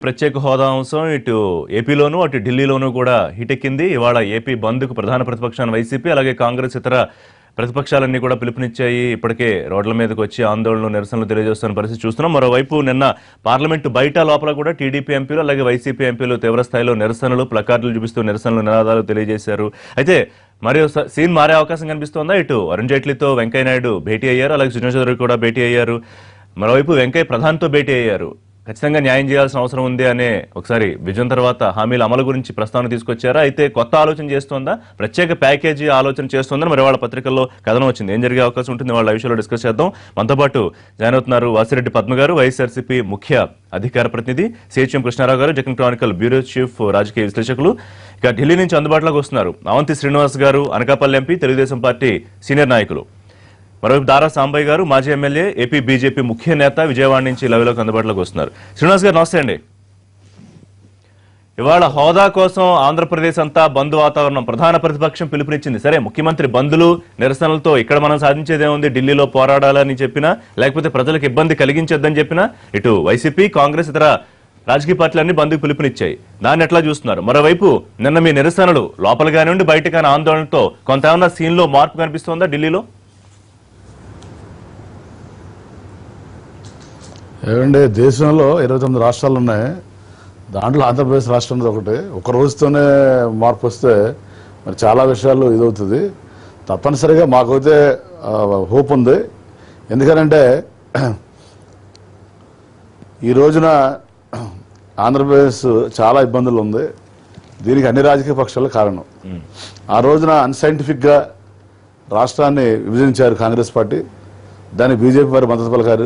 ప్రత్యేక హోదా అంశం ఇటు ఏపీలోనూ అటు ఢిల్లీలోనూ కూడా హిటెక్కింది. ఇవాళ ఏపీ బంద్కు ప్రధాన ప్రతిపక్షాన్ని వైసీపీ అలాగే కాంగ్రెస్ ఇతర ప్రతిపక్షాలన్నీ కూడా పిలుపునిచ్చాయి. ఇప్పటికే రోడ్ల మీదకి వచ్చి ఆందోళనలు నిరసనలు తెలియజేస్తున్న పరిస్థితి చూస్తున్నాం. మరోవైపు నిన్న పార్లమెంటు బయట లోపల కూడా టీడీపీ ఎంపీలు అలాగే వైసీపీ ఎంపీలు తీవ్రస్థాయిలో నిరసనలు ప్లకార్డులు చూపిస్తూ నిరసనలు నినాదాలు తెలియజేశారు. అయితే మరియు సీన్ మారే అవకాశం కనిపిస్తోందా? ఇటు అరుణ్ జైట్లీతో వెంకయ్యనాయుడు భేటీ అయ్యారు, అలాగే సుజనా చౌదరి కూడా భేటీ అయ్యారు. మరోవైపు వెంకయ్య ప్రధానితో భేటీ అయ్యారు. ఖచ్చితంగా న్యాయం చేయాల్సిన అవసరం ఉంది అనే ఒకసారి విజయం తర్వాత హామీల అమలు గురించి ప్రస్తావన తీసుకొచ్చారా? అయితే కొత్త ఆలోచన చేస్తోందా, ప్రత్యేక ప్యాకేజీ ఆలోచన చేస్తోందని మరి వాళ్ళ పత్రికల్లో కథనం వచ్చింది. ఏం జరిగే అవకాశం ఉంటుంది వాళ్ళ విషయంలో డిస్కస్ చేద్దాం. మనతో పాటు జాయిన్ అవుతున్నారు వాసిరెడ్డి పద్మ గారు, వైఎస్ఆర్సీపీ ముఖ్య అధికార ప్రతినిధి, సిహెచ్ఎం కృష్ణారావు గారు, డెక్కన్ క్రానికల్ బ్యూరో చీఫ్ రాజకీయ విశ్లేషకులు. ఇక ఢిల్లీ నుంచి అందుబాటులోకి వస్తున్నారు అవంతి శ్రీనివాస్ గారు, Anakapalli MP, Telugu Desam party senior నాయకులు. మరోవైపు దారా సాంబయ్య గారు, మాజీ ఎమ్మెల్యే, ఏపీ బీజేపీ ముఖ్య నేత, విజయవాడ నుంచి లైవ్లోకి అందుబాటులోకి వస్తున్నారు. శ్రీనివాస్ గారు నమస్తే అండి. ఇవాళ హోదా కోసం ఆంధ్రప్రదేశ్ అంతా బంద్ వాతావరణం, ప్రధాన ప్రతిపక్షం పిలుపునిచ్చింది. సరే, ముఖ్యమంత్రి బంద్లు నిరసనలతో ఇక్కడ మనం సాధించేదేముంది, ఢిల్లీలో పోరాడాలని చెప్పినా లేకపోతే ప్రజలకు ఇబ్బంది కలిగించొద్దని చెప్పినా ఇటు వైసీపీ, కాంగ్రెస్ ఇతర రాజకీయ పార్టీలన్నీ బంద్కు పిలుపునిచ్చాయి. దాన్ని ఎట్లా చూస్తున్నారు? మరోవైపు నిన్న మీ నిరసనలు లోపల కానివ్వండి బయట కాని ఆందోళనతో కొంత ఏమన్నా సీన్లో మార్పు కనిపిస్తోందా ఢిల్లీలో? ఏమంటే దేశంలో 29 రాష్ట్రాలు ఉన్నాయి. దాంట్లో ఆంధ్రప్రదేశ్ రాష్ట్రం ఒకటి. ఒక రోజుతోనే మార్పు వస్తే మరి చాలా విషయాలు ఇదవుతుంది. తప్పనిసరిగా మాకైతే హోప్ ఉంది. ఎందుకనంటే ఈ రోజున ఆంధ్రప్రదేశ్ చాలా ఇబ్బందులు ఉంది. దీనికి అన్ని రాజకీయ పక్షాలు కారణం. ఆ రోజున అన్సైంటిఫిక్గా రాష్ట్రాన్ని విభజించారు కాంగ్రెస్ పార్టీ, దానికి బీజేపీ వారి మద్దతు పలికారు.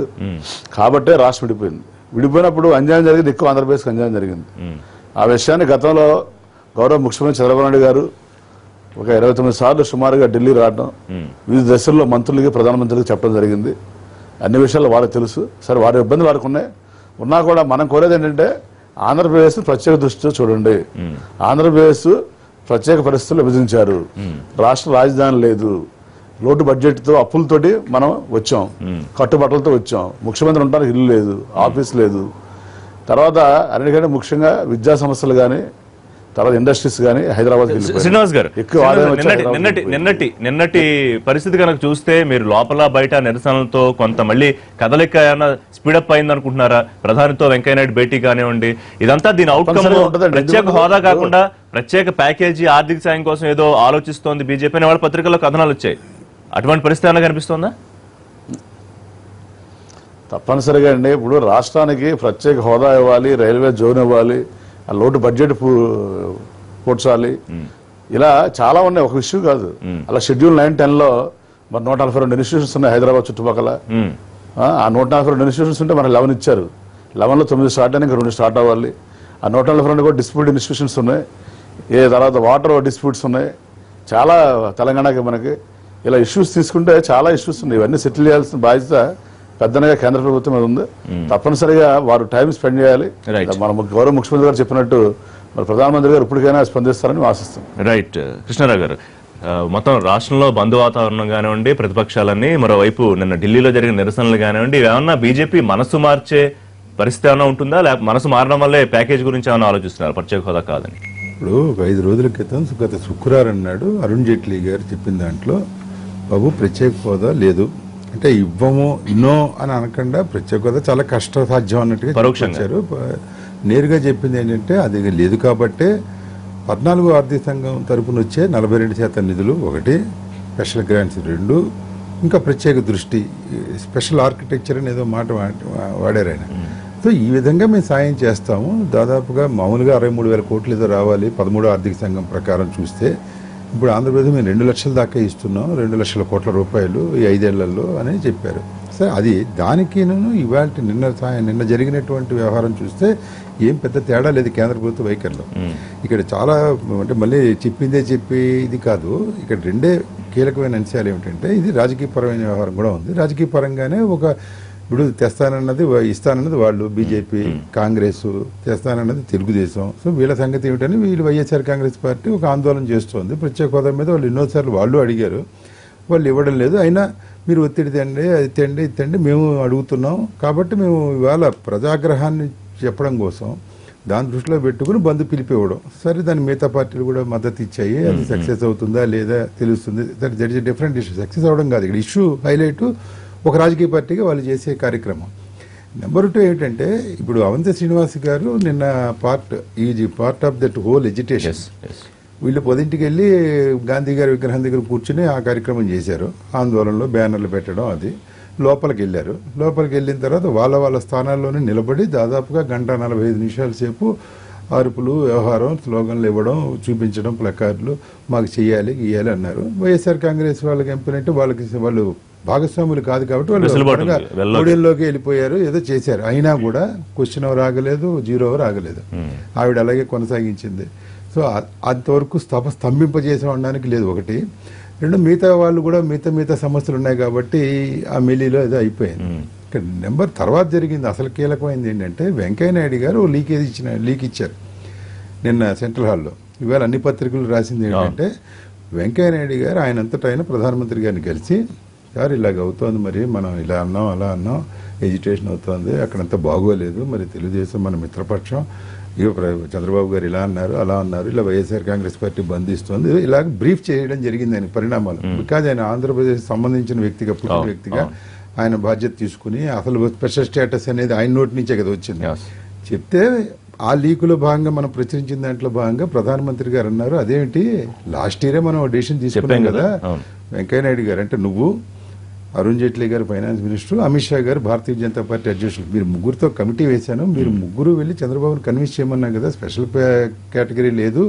కాబట్టే రాష్ట్రం విడిపోయింది. విడిపోయినప్పుడు అన్యాయం జరిగింది, ఎక్కువ ఆంధ్రప్రదేశ్కి అన్యాయం జరిగింది. ఆ విషయాన్ని గతంలో గౌరవ ముఖ్యమంత్రి చంద్రబాబు నాయుడు గారు ఒక 29 సార్లు సుమారుగా ఢిల్లీ రావడం, వివిధ దశల్లో మంత్రులకి ప్రధానమంత్రికి చెప్పడం జరిగింది. అన్ని విషయాలు వాళ్ళకి తెలుసు. సరే, వారి ఇబ్బంది వారికి ఉన్నా కూడా మనం కోరేది ఏంటంటే ఆంధ్రప్రదేశ్ ప్రత్యేక దృష్టితో చూడండి. ఆంధ్రప్రదేశ్ ప్రత్యేక పరిస్థితులు విభజించారు, రాష్ట్ర రాజధాని లేదు, లోటు బడ్జెట్ తో అప్పులతోటి మనం వచ్చాం, కట్టుబట్టలతో వచ్చాం, ముఖ్యమంత్రి ఉండడానికి ఇల్లు లేదు, ఆఫీస్ లేదు. తర్వాత అన్నిటికంటే ముఖ్యంగా విద్యా సంస్థలు కానీ, తర్వాత ఇండస్ట్రీస్ కానీ హైదరాబాద్. శ్రీనివాస్ గారు, నిన్నటి పరిస్థితి కనుక చూస్తే మీరు లోపల బయట నిరసనలతో కొంత మళ్ళీ కదలిక ఏమైనా స్పీడప్ అయింది అనుకుంటున్నారా? ప్రధానితో వెంకయ్యనాయుడు భేటీ కానివ్వండి, ఇదంతా దీని అవుట్కమ్ ప్రత్యేక హోదా కాకుండా ప్రత్యేక ప్యాకేజీ ఆర్థిక సాయం కోసం ఏదో ఆలోచిస్తోంది బీజేపీ అనే వాళ్ళ పత్రికల్లో కథనాలు వచ్చాయి. అటువంటి పరిస్థితి ఏమైనా కనిపిస్తోందా? తప్పనిసరిగా అండి. ఇప్పుడు రాష్ట్రానికి ప్రత్యేక హోదా ఇవ్వాలి, రైల్వే జోన్ ఇవ్వాలి, ఆ లోటు బడ్జెట్ కూర్చాలి, ఇలా చాలా ఉన్నాయి. ఒక ఇష్యూ కాదు. అలా షెడ్యూల్ 9-10లో మరి 142 ఇన్స్టిట్యూషన్స్ ఉన్నాయి హైదరాబాద్ చుట్టుపక్కల. ఆ 142 ఇన్స్టిట్యూషన్స్ ఉంటే మనకు 11 ఇచ్చారు. 11లో 9 స్టార్ట్ అయినా ఇంకా 2 స్టార్ట్ అవ్వాలి. ఆ 142 కూడా డిస్ప్యూట్ ఇన్స్టిట్యూషన్స్ ఉన్నాయి. తర్వాత వాటర్ డిస్ప్యూట్స్ ఉన్నాయి చాలా తెలంగాణకి. మనకి ఇలా ఇష్యూస్ తీసుకుంటే చాలా ఇష్యూస్ ఉన్నాయి. ఇవన్నీ సెటిల్ చేయాల్సిన బాధ్యత పెద్దనగా కేంద్ర ప్రభుత్వం మీద ఉంది. తప్పనిసరిగా వారు టైం స్పెండ్ చేయాలి. మన గౌరవ ముఖ్యమంత్రి గారు చెప్పినట్టు మరి ప్రధానమంత్రి గారు ఇప్పటికైనా స్పందిస్తారని ఆశిస్తాం. రైట్. కృష్ణారావు గారు, మొత్తం రాష్ట్రంలో బంద్ వాతావరణం కానివ్వండి, ప్రతిపక్షాలన్నీ, మరోవైపు నిన్న ఢిల్లీలో జరిగిన నిరసనలు కానివ్వండి, ఏమన్నా బీజేపీ మనసు మార్చే పరిస్థితి ఏమైనా ఉంటుందా, లేకపోతే మనసు మారడం వల్లే ప్యాకేజ్ గురించి ఏమైనా ఆలోచిస్తున్నారు ప్రత్యేక హోదా కాదని? ఇప్పుడు 5 రోజుల క్రితం గత శుక్రవారం నాడు అరుణ్ జైట్లీ గారు చెప్పిన దాంట్లో, బాబు ప్రత్యేక హోదా లేదు అంటే ఇవ్వము నో అని అనకుండా ప్రత్యేక హోదా చాలా కష్టసాధ్యం అన్నట్టుగా పరోక్షంగా నేరుగా చెప్పింది ఏంటంటే అది లేదు. కాబట్టే 14వ ఆర్థిక సంఘం తరపున వచ్చే 42% నిధులు, 1 స్పెషల్ గ్రాంట్స్ 2, ఇంకా ప్రత్యేక దృష్టి, స్పెషల్ ఆర్కిటెక్చర్ అనేదో మాట వాడారు ఆయన. సో ఈ విధంగా మేము సాయం చేస్తాము. దాదాపుగా మామూలుగా 63,000 కోట్లు ఏదో రావాలి 13వ ఆర్థిక సంఘం ప్రకారం చూస్తే. ఇప్పుడు ఆంధ్రప్రదేశ్ మేము 2 లక్షల దాకా ఇస్తున్నాం, 2 లక్షల కోట్ల రూపాయలు ఈ 5 ఏళ్లలో అని చెప్పారు. సరే, అది దానికి ఇవాళ నిన్న జరిగినటువంటి వ్యవహారం చూస్తే ఏం పెద్ద తేడా లేదు కేంద్ర ప్రభుత్వ వైఖరిలో. ఇక్కడ చాలా అంటే మళ్ళీ చెప్పిందే చెప్పి ఇది కాదు. ఇక్కడ 2 కీలకమైన అంశాలు ఏమిటంటే ఇది రాజకీయపరమైన వ్యవహారం కూడా ఉంది. రాజకీయ పరంగానే ఒక ఇప్పుడు తెస్తానన్నది ఇస్తానన్నది వాళ్ళు బీజేపీ, కాంగ్రెస్, తెస్తానన్నది తెలుగుదేశం. సో వీళ్ళ సంగతి ఏమిటని వీళ్ళు వైఎస్ఆర్ కాంగ్రెస్ పార్టీ ఒక ఆందోళన చేస్తోంది. ప్రత్యేక హోదా మీద వాళ్ళు ఎన్నోసార్లు వాళ్ళు అడిగారు, వాళ్ళు ఇవ్వడం లేదు. అయినా మీరు ఒత్తిడి తెండి, అది తెండి, ఇది తెండి మేము అడుగుతున్నాం. కాబట్టి మేము ఇవాళ ప్రజాగ్రహాన్ని చెప్పడం కోసం దాని దృష్టిలో పెట్టుకుని బంద్ పిలిపివ్వడం. సరే దాని మిగతా పార్టీలు కూడా మద్దతు ఇచ్చాయి. అది సక్సెస్ అవుతుందా లేదా తెలుస్తుంది. That is different issue. Success అవడం కాదు ఇక్కడ ఇష్యూ. హైలైట్ ఒక రాజకీయ పార్టీగా వాళ్ళు చేసే కార్యక్రమం. నెంబర్ 2 ఏంటంటే ఇప్పుడు అవంతి శ్రీనివాస్ గారు నిన్న part of that whole agitation. వీళ్ళు 10ంటికి వెళ్ళి గాంధీ గారి విగ్రహం దగ్గర కూర్చుని ఆ కార్యక్రమం చేశారు. ఆందోళనలో బ్యానర్లు పెట్టడం అది. లోపలికి వెళ్ళారు. లోపలికి వెళ్ళిన తర్వాత వాళ్ళ స్థానాల్లోనే నిలబడి దాదాపుగా 1:45 సేపు అరుపులు, వ్యవహారం, స్లోగన్లు ఇవ్వడం, చూపించడం, ప్లకార్డులు మాకు చెయ్యాలి గీయాలి అన్నారు. వైఎస్ఆర్ కాంగ్రెస్ వాళ్ళకి ఎంపినంటే వాళ్ళు భాగస్వాములు కాదు కాబట్టి వాళ్ళు మూడేళ్ళలోకి వెళ్ళిపోయారు, ఏదో చేశారు. అయినా కూడా క్వశ్చన్ అవర్ ఆగలేదు, 0 అవర్ ఆగలేదు. ఆవిడ అలాగే కొనసాగించింది. సో అంతవరకు స్తంభింపజేసి ఉండడానికి లేదు ఒకటి. 2 మిగతా వాళ్ళు కూడా మిగతా సమస్యలు ఉన్నాయి కాబట్టి ఆ మెల్లీలో ఏదో అయిపోయింది. ఇక్కడ తర్వాత జరిగింది అసలు కీలకమైంది ఏంటంటే వెంకయ్యనాయుడు గారు లీక్ ఇచ్చారు నిన్న సెంట్రల్ హాల్లో. ఇవాళ అన్ని పత్రికలు రాసింది ఏంటంటే వెంకయ్యనాయుడు గారు ఆయనంతటా ఆయన ప్రధానమంత్రి గారిని కలిసి, సార్ ఇలాగ అవుతోంది, మరి మనం ఇలా అన్నాం అలా అన్నాం, ఎజిటేషన్ అవుతోంది, అక్కడంతా బాగోలేదు, మరి తెలుగుదేశం మన మిత్రపక్షం, చంద్రబాబు గారు ఇలా అన్నారు అలా అన్నారు, ఇలా వైఎస్ఆర్ కాంగ్రెస్ పార్టీ బంధిస్తోంది, ఇలాగ బ్రీఫ్ చేయడం జరిగింది ఆయన పరిణామాలు. బికాజ్ ఆయన ఆంధ్రప్రదేశ్ సంబంధించిన వ్యక్తిగా పుట్టిన వ్యక్తిగా ఆయన బాధ్యత తీసుకుని అసలు స్పెషల్ స్టేటస్ అనేది ఆయన నోటి నుంచే కదా వచ్చింది. చెప్తే ఆ లీకులో భాగంగా మనం ప్రచురించిన దాంట్లో భాగంగా ప్రధానమంత్రి గారు అన్నారు, అదేమిటి లాస్ట్ ఇయరే మనం డెసిషన్ తీసుకున్నాం కదా వెంకయ్యనాయుడు గారు, అంటే నువ్వు, అరుణ్ జైట్లీ గారు ఫైనాన్స్ మినిస్టర్, అమిత్ షా గారు భారతీయ జనతా పార్టీ అధ్యక్షులు, మీరు ముగ్గురుతో కమిటీ వేశాను, మీరు ముగ్గురు వెళ్ళి చంద్రబాబును కన్విన్స్ చేయమన్నాం కదా, స్పెషల్ కేటగిరీ లేదు,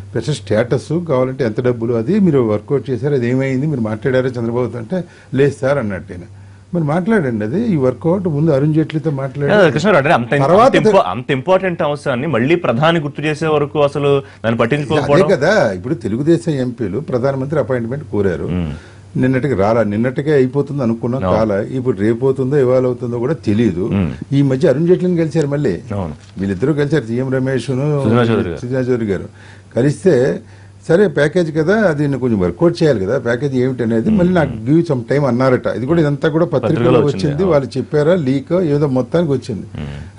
స్పెషల్ స్టేటస్ కావాలంటే ఎంత డబ్బులు, అది మీరు వర్కౌట్ చేశారు, అది ఏమైంది, మీరు మాట్లాడారో చంద్రబాబుతో అంటే లేదు సార్ అన్నట్టేనా. మరి మాట్లాడండి, అది ఈ వర్కౌట్ ముందు అరుణ్ జైట్లీతో మాట్లాడారు. అంత ఇంపార్టెంట్ అంశాన్ని మళ్ళీ ప్రధాని గుర్తు చేసే వరకు అసలు దాన్ని పట్టించుకోకపోవడం కదా. ఇప్పుడు తెలుగుదేశం ఎంపీలు ప్రధానమంత్రి అపాయింట్మెంట్ కోరారు, నిన్నటికే అయిపోతుంది అనుకున్నాం, ఇప్పుడు రేపోతుందో ఇవాళ అవుతుందో కూడా తెలియదు. ఈ మధ్య అరుణ్ జైట్లీని కలిశారు, మళ్ళీ వీళ్ళిద్దరూ కలిశారు, సీఎం రమేష్ సుజనా చౌదరి గారు కలిస్తే, సరే ప్యాకేజ్ కదా దీన్ని కొంచెం వర్కౌట్ చేయాలి కదా, ప్యాకేజ్ ఏమిటి అనేది మళ్ళీ నాకు గివ్ సమ్ టైం అన్నారట. ఇది కూడా ఇదంతా కూడా పత్రికలో వచ్చింది, వాళ్ళు చెప్పారా లీక్ ఏదో మొత్తానికి వచ్చింది.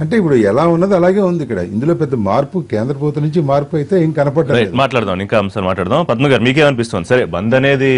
అంటే ఇప్పుడు ఎలా ఉన్నది అలాగే ఉంది. ఇక్కడ ఇందులో పెద్ద మార్పు కేంద్ర ప్రభుత్వం నుంచి మార్పు అయితే ఏం కనపడలేదు. మాట్లాడదాం, ఇంకా అంశాలు మాట్లాడదాం. పద్మ గారు మీకేమనిపిస్తుంది? సరే బంద్ అనేది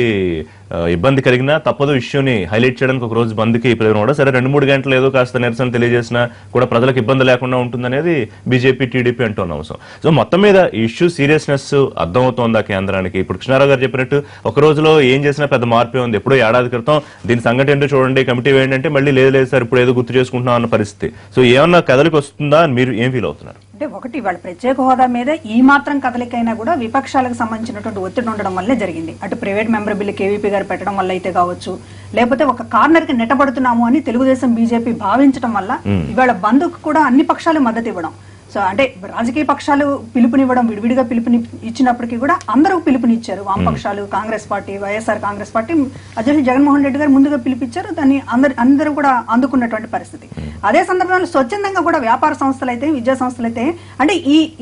ఇబ్బంది కలిగినా తప్పదు, ఇష్యూని హైలైట్ చేయడానికి ఒక రోజు బంద్కి పిలువడం కూడా సరే, 2-3 గంటలు ఏదో కాస్త నిరసన తెలియజేసినా కూడా ప్రజలకు ఇబ్బంది లేకుండా ఉంటుందనేది బీజేపీ టీడీపీ అంటున్న అంశం. సో మొత్తం మీద ఈ ఇష్యూ సీరియస్నెస్ అర్థమవుతోందా కేంద్రానికి? ఇప్పుడు కృష్ణారావు గారు చెప్పినట్టు ఒక రోజులో ఏం చేసినా పెద్ద మార్పే ఉంది. ఎప్పుడో ఏడాది క్రితం దీని సంగతి ఏంటో చూడండి, కమిటీ వేయండి అంటే మళ్ళీ లేదు సార్ ఇప్పుడు ఏదో గుర్తు చేసుకుంటున్నాం అన్న పరిస్థితి. సో ఏమన్నా కదలికి వస్తుందా, మీరు ఏం ఫీల్ అవుతున్నారు? అంటే ఒకటి, వాళ్ళ ప్రత్యేక హోదా మీద ఈ మాత్రం కదలికైనా కూడా విపక్షాలకు సంబంధించినటువంటి ఒత్తిడి ఉండడం వల్లే జరిగింది. అటు ప్రైవేట్ మెంబర్ బిల్లు కేవీపీ గారు పెట్టడం వల్ల అయితే కావచ్చు, లేకపోతే ఒక కార్నర్ కి నెట్టబడుతున్నాము అని తెలుగుదేశం బీజేపీ భావించడం వల్ల ఇవాళ బంద్కు కూడా అన్ని పక్షాలు మద్దతు ఇవ్వడం. సో అంటే రాజకీయ పక్షాలు పిలుపునివ్వడం, విడివిడిగా పిలుపుని ఇచ్చినప్పటికీ కూడా అందరూ పిలుపునిచ్చారు. వామపక్షాలు, కాంగ్రెస్ పార్టీ, వైఎస్ఆర్ కాంగ్రెస్ పార్టీ అధ్యక్షుడు జగన్మోహన్ రెడ్డి గారు ముందుగా పిలిపించారు, దాన్ని అందరూ కూడా అందుకున్నటువంటి పరిస్థితి. అదే సందర్భంలో స్వచ్ఛందంగా కూడా వ్యాపార సంస్థలు అయితే, విద్యా సంస్థలు అయితే, అంటే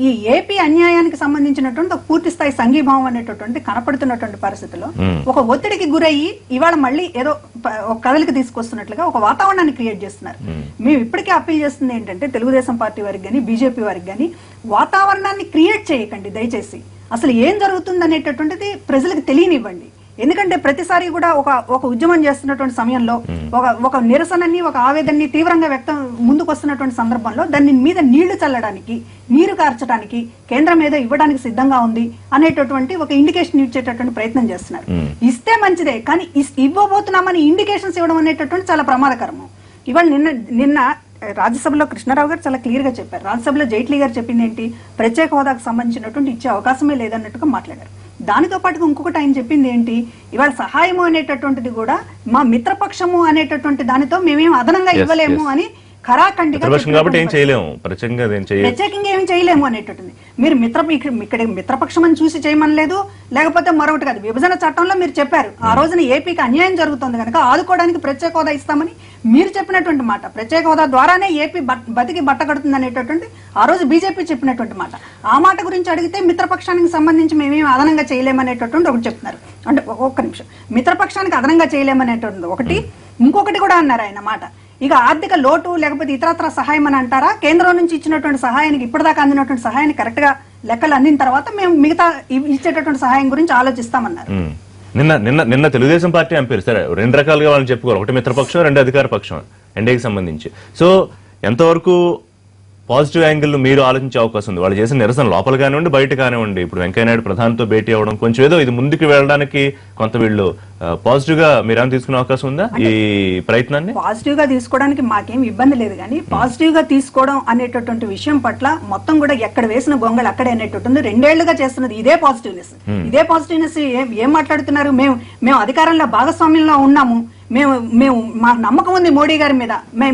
ఈ ఏపీ అన్యాయానికి సంబంధించినటువంటి ఒక పూర్తి స్థాయి సంఘీభావం అనేటటువంటి కనపడుతున్నటువంటి పరిస్థితిలో ఒక ఒత్తిడికి గురయ్యి ఇవాళ మళ్ళీ ఏదో ఒక కదలికి తీసుకొస్తున్నట్లుగా ఒక వాతావరణాన్ని క్రియేట్ చేస్తున్నారు. మేము ఇప్పటికే అప్పీల్ చేస్తుంది ఏంటంటే తెలుగుదేశం పార్టీ వారికి కానీ బీజేపీ వారికి కానీ వాతావరణాన్ని క్రియేట్ చేయకండి దయచేసి. అసలు ఏం జరుగుతుంది అనేటటువంటిది ప్రజలకు తెలియనివ్వండి. ఎందుకంటే ప్రతిసారి కూడా ఒక ఉద్యమం చేస్తున్నటువంటి సమయంలో ఒక నిరసనని, ఒక ఆవేదనని తీవ్రంగా ముందుకు వస్తున్నటువంటి సందర్భంలో దాన్ని మీద నీళ్లు చల్లడానికి, నీరు కార్చడానికి కేంద్రం ఏదో ఇవ్వడానికి సిద్ధంగా ఉంది అనేటటువంటి ఒక ఇండికేషన్ ఇచ్చేటటువంటి ప్రయత్నం చేస్తున్నారు. ఇస్తే మంచిదే, కానీ ఇవ్వబోతున్నామని ఇండికేషన్స్ ఇవ్వడం అనేటటువంటి చాలా ప్రమాదకరము. ఇవాళ నిన్న రాజ్యసభలో కృష్ణారావు గారు చాలా క్లియర్ గా చెప్పారు. రాజ్యసభలో జైట్లీ గారు చెప్పింది ఏంటి, ప్రత్యేక హోదాకు సంబంధించినటువంటి ఇచ్చే అవకాశమే లేదన్నట్టుగా మాట్లాడారు. దానితో పాటుగా ఇంకొకటి ఆయన చెప్పింది ఏంటి, ఇవాళ సహాయము అనేటటువంటిది కూడా మా మిత్రపక్షము అనేటటువంటి దానితో మేమేం అదనంగా ఇవ్వలేము అని ఖరాఖండిగా ప్రత్యేకంగా ఏం చేయలేము అనేటటువంటి. మీరు ఇక్కడ మిత్రపక్షం అని చూసి చేయమనలేదు, లేకపోతే మరొకటి కాదు. విభజన చట్టంలో మీరు చెప్పారు ఆ రోజున ఏపీకి అన్యాయం జరుగుతుంది కనుక ఆదుకోవడానికి ప్రత్యేక హోదా ఇస్తామని మీరు చెప్పినటువంటి మాట, ప్రత్యేక హోదా ద్వారానే ఏపీ బతికి బట్టగడుతుంది అనేటటువంటి ఆ రోజు బీజేపీ చెప్పినటువంటి మాట. ఆ మాట గురించి అడిగితే మిత్రపక్షానికి సంబంధించి మేమేం అదనంగా చేయలేమనేటటువంటి ఒకటి చెప్తున్నారు. అంటే ఒక్క నిమిషం, మిత్రపక్షానికి అదనంగా చేయలేమనేటువంటి ఒకటి, ఇంకొకటి కూడా అన్నారు ఆయన మాట, ఇక ఆర్థిక లోటు లేకపోతే ఇతరత్ర సహాయం అని అంటారా? కేంద్రం నుంచి ఇచ్చినటువంటి సహాయానికి ఇప్పటిదాకా అందినటువంటి సహాయాన్ని కరెక్ట్ గా లెక్కలు అందిన తర్వాత మేము మిగతా ఇచ్చేటటువంటి సహాయం గురించి ఆలోచిస్తామన్నారు. నిన్న తెలుగుదేశం పార్టీ ఎంపీలు సరే 2 రకాలుగా వాళ్ళని చెప్పుకోవాలి, ఒకటి మిత్రపక్షం, 2 అధికార పక్షం ఎన్డీఏకి సంబంధించి. సో ఎంతవరకు పాజిటివ్ యాంగిల్ మీరు ఆలోచించే అవకాశం ఉంది? వాళ్ళు చేసిన నిరసన లోపల కానివ్వండి బయట కానివ్వండి, ఇప్పుడు వెంకయ్యనాయుడు ప్రధానితో భేటీ అవ్వడం కొంచెం ఏదో ఇది ముందుకు వెళ్ళడానికి కొంత వీళ్ళు పాజిటివ్ గా మీరేమైనా తీసుకునే అవకాశం ఉందా ఈ ప్రయత్నాన్ని? పాజిటివ్ గా తీసుకోవడానికి మాకేం ఇబ్బంది లేదు, కానీ పాజిటివ్ గా తీసుకోవడం అనేటటువంటి విషయం పట్ల మొత్తం కూడా ఎక్కడ వేసిన గొంగళి అక్కడే అనేటట్టుంది. 2 ఏళ్లుగా చేస్తున్నది ఇదే పాజిటివ్నెస్. ఇదే పాజిటివ్నెస్ ఏం మాట్లాడుతున్నారు? మేము అధికారంలో భాగస్వామ్యంలో ఉన్నాము, మేము మాకు నమ్మకం ఉంది మోడీ గారి మీద,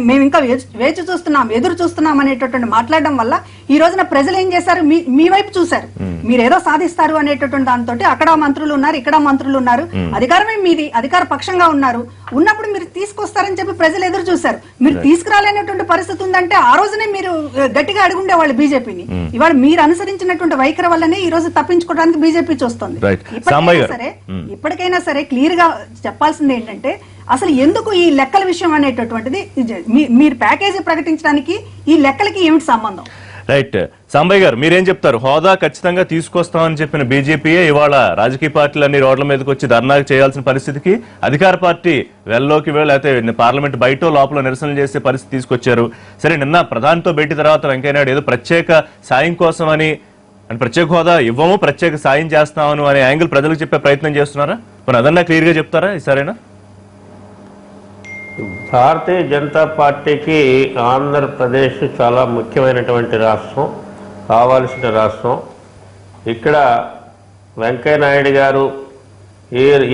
మేము ఇంకా వేచి చూస్తున్నాం, ఎదురు చూస్తున్నాం అనేటటువంటి మాట్లాడడం వల్ల ఈ రోజున ప్రజలు ఏం చేశారు? మీ వైపు చూశారు, మీరేదో సాధిస్తారు అనేటటువంటి దాంతో అక్కడ మంత్రులు ఉన్నారు, ఇక్కడ మంత్రులు ఉన్నారు, అధికారమే మీది, అధికార పక్షంగా ఉన్నారు, ఉన్నప్పుడు మీరు తీసుకొస్తారని చెప్పి ప్రజలు ఎదురు చూశారు. మీరు తీసుకురాలేనటువంటి పరిస్థితి ఉందంటే ఆ రోజునే మీరు గట్టిగా అడుగుండే వాళ్ళు బీజేపీని. ఇవాళ మీరు అనుసరించినటువంటి వైఖరి వల్లనే ఈ రోజు తప్పించుకోవడానికి బీజేపీ చూస్తుంది. ఇప్పటికైనా సరే క్లియర్ గా చెప్పాల్సింది ఏంటంటే అసలు ఎందుకు ఈ లెక్కల విషయం అనేటటువంటిది, మీరు ప్యాకేజీ ప్రకటించడానికి ఈ లెక్కలకి ఏమిటి సంబంధం? రైట్. సాంబయ్య గారు మీరేం చెప్తారు? హోదా ఖచ్చితంగా తీసుకొస్తామని చెప్పిన బీజేపీయే ఇవాళ రాజకీయ పార్టీలన్నీ రోడ్ల మీదకి వచ్చి ధర్నాకు చేయాల్సిన పరిస్థితికి అధికార పార్టీ వెల్లోకి లేకపోతే పార్లమెంట్ బయట లోపల నిరసనలు చేసే పరిస్థితి తీసుకొచ్చారు. సరే, నిన్న ప్రధానితో భేటీ తర్వాత వెంకయ్యనాయుడు ఏదో ప్రత్యేక సాయం కోసం అని ప్రత్యేక హోదా ఇవ్వము, ప్రత్యేక సాయం చేస్తామని అనే యాంగిల్ ప్రజలకు చెప్పే ప్రయత్నం చేస్తున్నారా? మరి అదన్నా క్లియర్ గా చెప్తారా? సరేనా? భారతీయ జనతా పార్టీకి ఆంధ్రప్రదేశ్ చాలా ముఖ్యమైనటువంటి రాష్ట్రం, కావాల్సిన రాష్ట్రం. ఇక్కడ వెంకయ్యనాయుడు గారు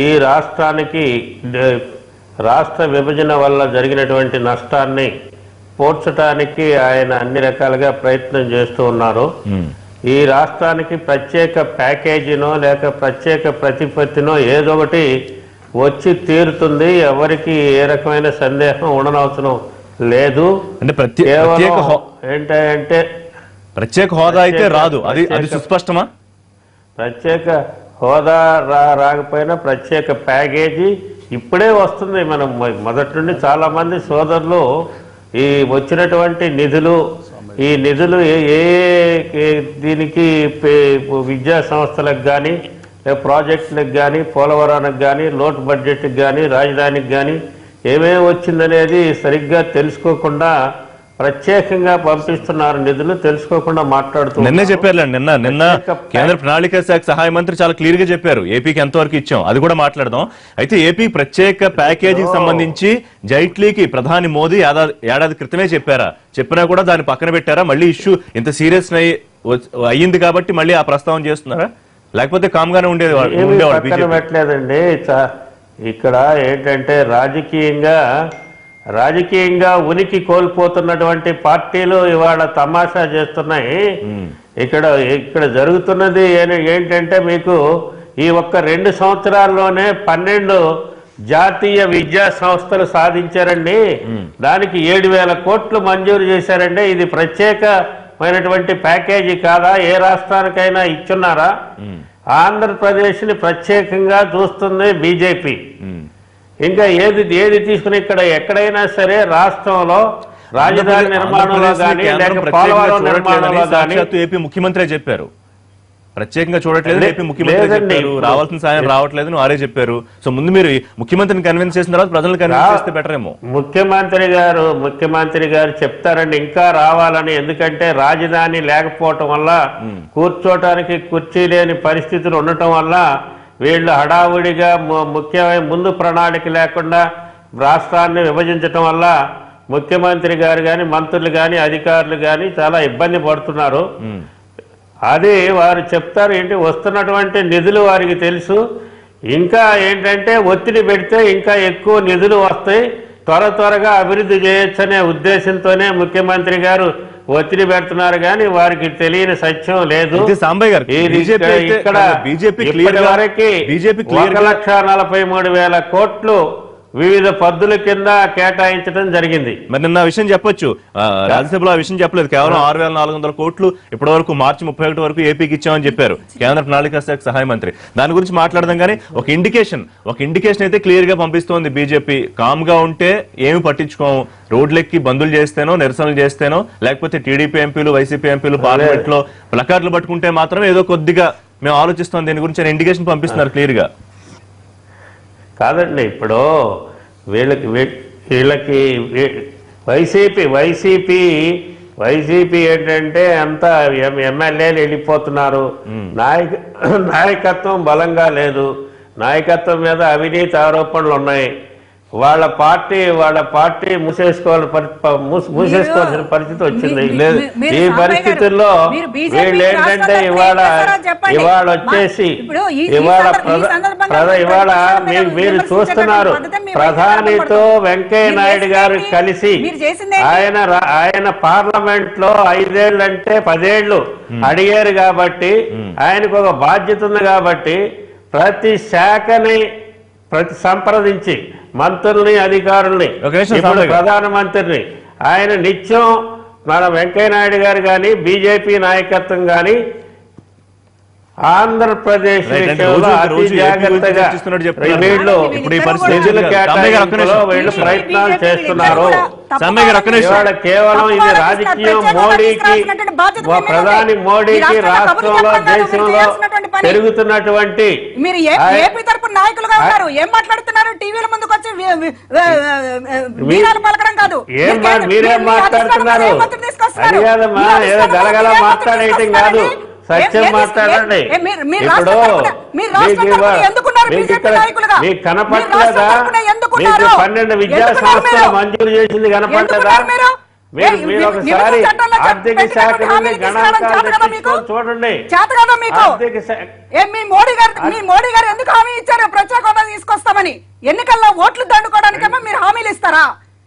ఈ రాష్ట్రానికి రాష్ట్ర విభజన వల్ల జరిగినటువంటి నష్టాన్ని పోడ్చడానికి ఆయన అన్ని రకాలుగా ప్రయత్నం చేస్తూ ఉన్నారు. ఈ రాష్ట్రానికి ప్రత్యేక ప్యాకేజీనో లేక ప్రత్యేక ప్రతిపత్తినో ఏదో ఒకటి వచ్చి తీరుతుంది, ఎవరికి ఏ రకమైన సందేహం ఉండనవసరం లేదు. ఏంటంటే ప్రత్యేక హోదా అయితే రాదు, అది సుస్పష్టమా? ప్రత్యేక హోదా రాకపోయినా ప్రత్యేక ప్యాకేజీ ఇప్పుడే వస్తుంది. మనం మొదటి నుండి చాలా మంది సోదరులు ఈ వచ్చినటువంటి నిధులు, ఈ నిధులు ఏ దీనికి విద్యా సంస్థలకు కానీ, ప్రాజెక్టులకు కానీ, పోలవరానికి కానీ, లోటు బడ్జెట్కి కానీ, రాజధానికి కానీ ఏమేమి వచ్చిందనేది సరిగ్గా తెలుసుకోకుండా ప్రత్యేకంగా పంపిస్తున్నారు నిధులు, తెలుసుకోకుండా మాట్లాడుతున్నారు. నిన్నే చెప్పారులేండి, నిన్న కేంద్ర ప్రణాళిక శాఖ సహాయ మంత్రి చాలా క్లియర్ గా చెప్పారు ఏపీకి ఎంతవరకు ఇచ్చాం, అది కూడా మాట్లాడదాం. అయితే ఏపీ ప్రత్యేక ప్యాకేజీకి సంబంధించి జైట్లీకి ప్రధాని మోదీ ఏడాది క్రితమే చెప్పినా కూడా దాన్ని పక్కన పెట్టారా? మళ్ళీ ఇష్యూ ఇంత సీరియస్ అయ్యింది కాబట్టి మళ్ళీ ఆ ప్రస్తావన చేస్తున్నారా? లేకపోతే కామ్గానే ఉండేవాళ్ళు? పెట్టలేదండి. ఇక్కడ ఏంటంటే రాజకీయంగా ఉనికి కోల్పోతున్నటువంటి పార్టీలు ఇవాళ తమాషా చేస్తున్నాయి. ఇక్కడ జరుగుతున్నది ఏంటంటే మీకు ఈ ఒక్క 2 సంవత్సరాల్లోనే 12 జాతీయ విద్యా సంస్థలు సాధించారండి. దానికి 7,000 కోట్లు మంజూరు చేశారండి. ఇది ప్రత్యేకమైనటువంటి ప్యాకేజీ కాదా? ఏ రాష్ట్రానికైనా ఇచ్చున్నారా? ఆంధ్రప్రదేశ్ ని ప్రత్యేకంగా చూస్తుంది బీజేపీ. ఇంకా ఏది తీసుకుని ఇక్కడ ఎక్కడైనా సరే రాష్ట్రంలో రాజధాని నిర్మాణంలో కానీ లేక పోలవరం నిర్మాణంలో కానీ ఏపీ ముఖ్యమంత్రి చెప్పారు ప్రత్యేకంగా చూడట్లేదు, ఏపీ ముఖ్యమంత్రి చెప్పారు రావాల్సిన సాయం రావట్లేదు వారే చెప్పారు. సో ముందు మీరు ముఖ్యమంత్రిని కన్విన్స్ చేసిన తర్వాత ప్రజలను కన్విన్స్ చేస్తే బెటర్ ఏమో. ముఖ్యమంత్రి గారు చెప్తారండి ఇంకా రావాలని. ఎందుకంటే రాజధాని లేకపోవటం వల్ల, కూర్చోటానికి కుర్చీ లేని పరిస్థితులు ఉండటం వల్ల వీళ్ళు హడావుడిగా ముఖ్యమైన ముందు ప్రణాళిక లేకుండా రాష్ట్రాన్ని విభజించటం వల్ల ముఖ్యమంత్రి గారు కానీ, మంత్రులు కానీ, అధికారులు కానీ చాలా ఇబ్బంది పడుతున్నారు. అది వారు చెప్తారు. ఏంటి వస్తున్నటువంటి నిధులు వారికి తెలుసు. ఇంకా ఏంటంటే ఒత్తిడి పెడితే ఇంకా ఎక్కువ నిధులు వస్తాయి, త్వరగా అభివృద్ధి చేయొచ్చనే ఉద్దేశంతోనే ముఖ్యమంత్రి గారు ఒత్తిడి పెడుతున్నారు. కానీ వారికి తెలియని సత్యం లేదు. ఇక్కడ ఇప్పటి వరకు 1,43,000 కోట్లు వివిధ పద్దుల కింద కేటాయించడం జరిగింది. మరి నిన్న విషయం చెప్పొచ్చు, రాజ్యసభలో ఆ విషయం చెప్పలేదు. కేవలం 6,400 కోట్లు ఇప్పటి వరకు మార్చి 31 వరకు ఏపీకి ఇచ్చామని చెప్పారు కేంద్ర ప్రణాళిక శాఖ సహాయ మంత్రి. దాని గురించి మాట్లాడదాం కానీ ఒక ఇండికేషన్ అయితే క్లియర్ గా పంపిస్తోంది బీజేపీ. కామ్ గా ఉంటే ఏమి పట్టించుకోము, రోడ్లెక్కి బందులు చేస్తేనో నిరసనలు చేస్తేనో లేకపోతే టీడీపీ ఎంపీలు వైసీపీ ఎంపీలు పార్లమెంట్ లో ప్లకార్డులు పట్టుకుంటే మాత్రం ఏదో కొద్దిగా మేము ఆలోచిస్తాం దీని గురించి ఇండికేషన్ పంపిస్తున్నారు క్లియర్ గా. కాదండి, ఇప్పుడు వీళ్ళకి వైసీపీ ఏంటంటే అంతా ఎమ్మెల్యేలు వెళ్ళిపోతున్నారు, నాయకత్వం బలంగా లేదు, నాయకత్వం మీద అవినీతి ఆరోపణలు ఉన్నాయి, వాళ్ళ పార్టీ మూసేసుకోవాల్సిన పరిస్థితి వచ్చింది. ఈ పరిస్థితుల్లో వీళ్ళు ఏంటంటే ఇవాళ వచ్చేసి ఇవాళ మీరు చూస్తున్నారు, ప్రధానితో వెంకయ్య నాయుడు గారు కలిసి ఆయన పార్లమెంట్ లో 5 ఏళ్ళు అంటే 10 ఏళ్ళు అడిగారు కాబట్టి ఆయనకు ఒక బాధ్యత ఉంది కాబట్టి ప్రతి శాఖని సంప్రదించి మంత్రుల్ని అధికారుల్ని ప్రధానమంత్రిని ఆయన నిత్యం మన వెంకయ్య నాయుడు గారు కానీ బీజేపీ నాయకత్వం కానీ ఆంధ్రప్రదేశ్ విషయంలో అతి జాగ్రత్తగా వీళ్ళు ప్రయత్నాలు చేస్తున్నారు. కేవలం ఇది రాజకీయం, ప్రధాని మోడీకి రాష్ట్రంలో దేశంలో పెరుగుతున్నటువంటి నాయకులుగా ఏం మాట్లాడుతున్నారు టీవీల ముందుకు వచ్చి పలకడం కాదు. మీరేం మాట్లాడుతున్నారు? అది కాదమ్మా, ఏదో గలగల మాట్లాడేయటం కాదు, సత్యం మాట్లాడండి. ఇప్పుడు మీకు కనపడలేదా? మీకు 12 విద్యా సంస్థలు మంజూరు చేసింది కనపడలేదా? మీరు ఒకసారి ఆర్థిక శాఖ నుండి గణాంకాలు చూడండి. మీ మోడీ గారు ఎందుకు హామీ ఇచ్చారు ప్రత్యేక హోదా తీసుకొస్తామని? ఎన్నికల్లో ఓట్లు దండుకోవడానికేమో మీరు హామీలు ఇస్తారా?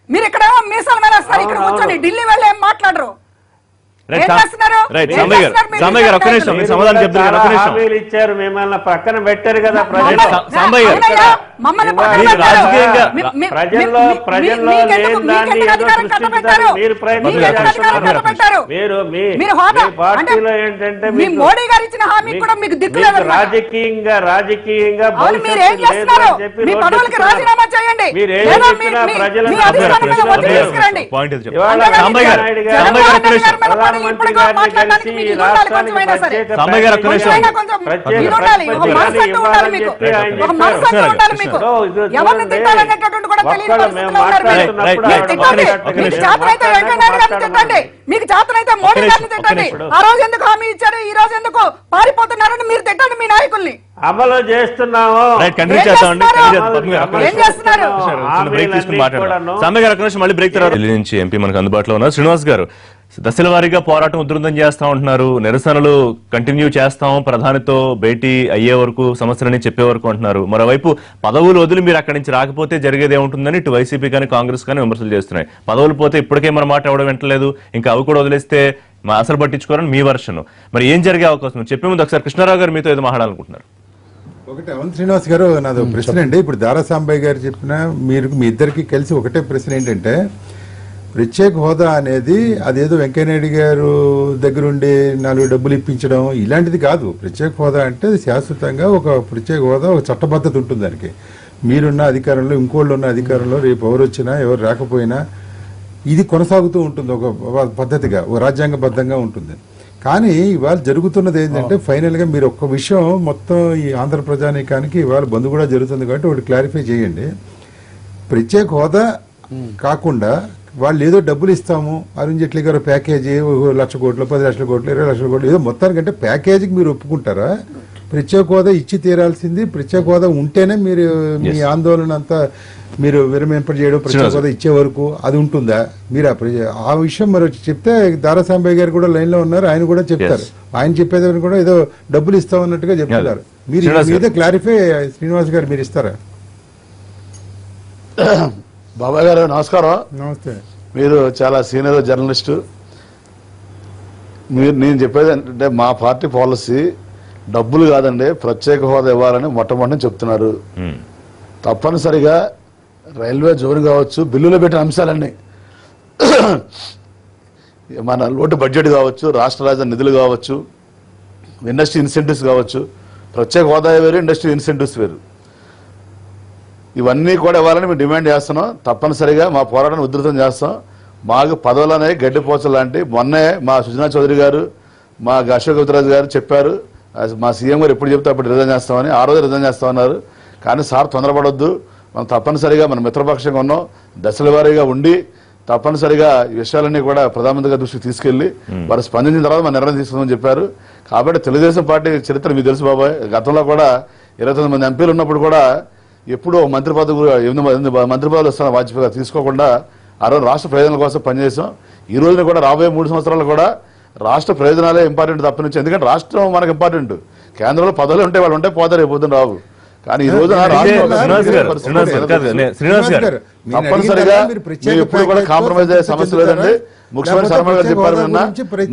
మీరు ఇక్కడ మీసాల మీద వస్తారు, ఇక్కడ కూర్చొని ఢిల్లీ వెళ్ళి ఏం మాట్లాడరు. హామీలు ఇచ్చారు, మిమ్మల్ని పక్కన పెట్టారు కదా ప్రజల్లో లేని దాన్ని ఏదో సృష్టించారు మీరు ప్రయత్నం చేస్తున్నారు. మీరు పార్టీలో ఏంటంటే రాజకీయంగా ప్రధానమంత్రి గారిని కలిసి రాష్ట్రానికి మీకు చేతనైతే మోడీ గారిని తిట్టండి. ఆ రోజు ఎందుకు హామీ ఇచ్చారు, ఈ రోజు ఎందుకు పారిపోతున్నారని మీరు తిట్టండి మీ నాయకుల్ని. అమలు చేస్తున్నాము. ఢిల్లీ నుంచి ఎంపీ మనకు అందుబాటులో ఉన్నారు శ్రీనివాస్ గారు. దశల వారీగా పోరాటం ఉధృతం చేస్తా ఉంటున్నారు, నిరసనలు కంటిన్యూ చేస్తాం, ప్రధానితో భేటీ అయ్యే వరకు సమస్యలని చెప్పే వరకు అంటున్నారు. మరోవైపు పదవులు వదిలి మీరు అక్కడి నుంచి రాకపోతే జరిగేది ఏముంటుందని ఇటు వైసీపీ కానీ కాంగ్రెస్ కానీ విమర్శలు చేస్తున్నాయి. పదవులు పోతే ఇప్పటికే మన మాట ఎవడం వింటలేదు, ఇంకా అవి కూడా వదిలేస్తే మా అసలు పట్టించుకోరని మీ వర్షన్. మరి ఏం జరిగే అవకాశం చెప్పే ముందు ఒకసారి కృష్ణారావు గారు మీతో ఏదో మాట్లాడాలనుకుంటున్నారు. ఒకటి అవంత్ శ్రీనివాస్ గారు, నాది ప్రశ్న అండి. ఇప్పుడు దారా సాంబయ్య గారు చెప్పిన మీ ఇద్దరికి కలిసి ఒకటే ప్రశ్న ఏంటంటే, ప్రత్యేక హోదా అనేది అదేదో వెంకయ్యనాయుడు గారు దగ్గరుండి 4 డబ్బులు ఇప్పించడం ఇలాంటిది కాదు. ప్రత్యేక హోదా అంటే శాశ్వతంగా ఒక ప్రత్యేక హోదా, ఒక చట్టబద్ధత ఉంటుంది దానికి. మీరున్న అధికారంలో, ఇంకోళ్ళు ఉన్న అధికారంలో రేపు ఎవరు వచ్చినా ఎవరు రాకపోయినా ఇది కొనసాగుతూ ఉంటుంది, ఒక పద్ధతిగా, ఒక రాజ్యాంగబద్ధంగా ఉంటుంది. కానీ ఇవాళ జరుగుతున్నది ఏంటంటే, ఫైనల్గా మీరు ఒక్క విషయం మొత్తం ఈ ఆంధ్ర ప్రజానీకానికి ఇవాళ బంద్ కూడా జరుగుతుంది కాబట్టి ఒకటి క్లారిఫై చేయండి. ప్రత్యేక హోదా కాకుండా వాళ్ళు ఏదో డబ్బులు ఇస్తాము, అరుణ్ జైట్లీ గారు ప్యాకేజీ 1,00,000 కోట్లు, 10 లక్షల కోట్లు, 20 లక్షల కోట్లు ఏదో మొత్తానికంటే ప్యాకేజీకి మీరు ఒప్పుకుంటారా? ప్రత్యేక హోదా ఇచ్చి తీరాల్సింది. ప్రత్యేక హోదా ఉంటేనే మీరు మీ ఆందోళన అంతా మీరు విరమింపజేయడం, ప్రత్యేక హోదా ఇచ్చే వరకు అది ఉంటుందా? మీరు ఆ విషయం మరి చెప్తే, దారా సాంబయ్య గారు కూడా లైన్ లో ఉన్నారు, ఆయన కూడా చెప్తారు. ఆయన చెప్పేది కూడా ఏదో డబ్బులు ఇస్తామన్నట్టుగా చెప్తున్నారు. మీరు మీద క్లారిఫై శ్రీనివాస్ గారు మీరు ఇస్తారా? బాబాయ్ గారు నమస్కారం. నమస్తే. మీరు చాలా సీనియర్ జర్నలిస్టు. నేను చెప్పేది ఏంటంటే, మా పార్టీ పాలసీ డబ్బులు కాదండి, ప్రత్యేక హోదా ఇవ్వాలని మొట్టమొదటి చెప్తున్నారు. తప్పనిసరిగా రైల్వే జోన్ కావచ్చు, బిల్లులో పెట్టిన అంశాలన్నీ మన లోటు బడ్జెట్ కావచ్చు, రాష్ట్ర రాజధాని నిధులు కావచ్చు, ఇండస్ట్రీ ఇన్సెంటివ్స్ కావచ్చు, ప్రత్యేక హోదా వేరు, ఇండస్ట్రీ ఇన్సెంటివ్స్ వేరు, ఇవన్నీ కూడా ఇవ్వాలని మేము డిమాండ్ చేస్తున్నాం. తప్పనిసరిగా మా పోరాటాన్ని ఉధృతం చేస్తాం. మాకు పదవులనే గడ్డిపోచ లాంటి మొన్నే మా సుజనా చౌదరి గారు, మా అశోక్ గజరాజు గారు చెప్పారు, మా సీఎం గారు ఎప్పుడు చెప్తే అప్పుడు రిజైన్ చేస్తామని. ఆ రోజు రిజైన్ చేస్తామన్నారు. కానీ సార్ తొందరపడొద్దు, మనం తప్పనిసరిగా మన మిత్రపక్షంగా ఉన్నాం, దశల వారీగా ఉండి తప్పనిసరిగా ఈ విషయాలన్నీ కూడా ప్రధానమంత్రి గారి దృష్టికి తీసుకెళ్లి వారు స్పందించిన తర్వాత మన నిర్ణయం తీసుకుందామని చెప్పారు. కాబట్టి తెలుగుదేశం పార్టీ చరిత్ర మీకు తెలుసు బాబాయ్. గతంలో కూడా 29 మంది ఎంపీలు ఉన్నప్పుడు కూడా ఎప్పుడూ మంత్రి పదవి 8 మంత్రి పదవులు ఇస్తాను వాజ్పేయి గారు తీసుకోకుండా ఆ రోజు రాష్ట్ర ప్రయోజనాల కోసం పనిచేసాం. ఈ రోజున కూడా రాబోయే 3 సంవత్సరాలు కూడా రాష్ట్ర ప్రయోజనాలే ఇంపార్టెంట్ తప్పనించి. ఎందుకంటే రాష్ట్రం మనకు ఇంపార్టెంట్. కేంద్రంలో పదవులు ఉంటే వాళ్ళు ఉంటే పోతారు, రేపు రావు. కానీ ఈ రోజున తప్పనిసరిగా మేము ఎప్పుడు కూడా కాంప్రమైజ్ అయ్యే సమస్య లేదండి. ముఖ్యమంత్రి శర్మ గారు చెప్పారు నిన్న,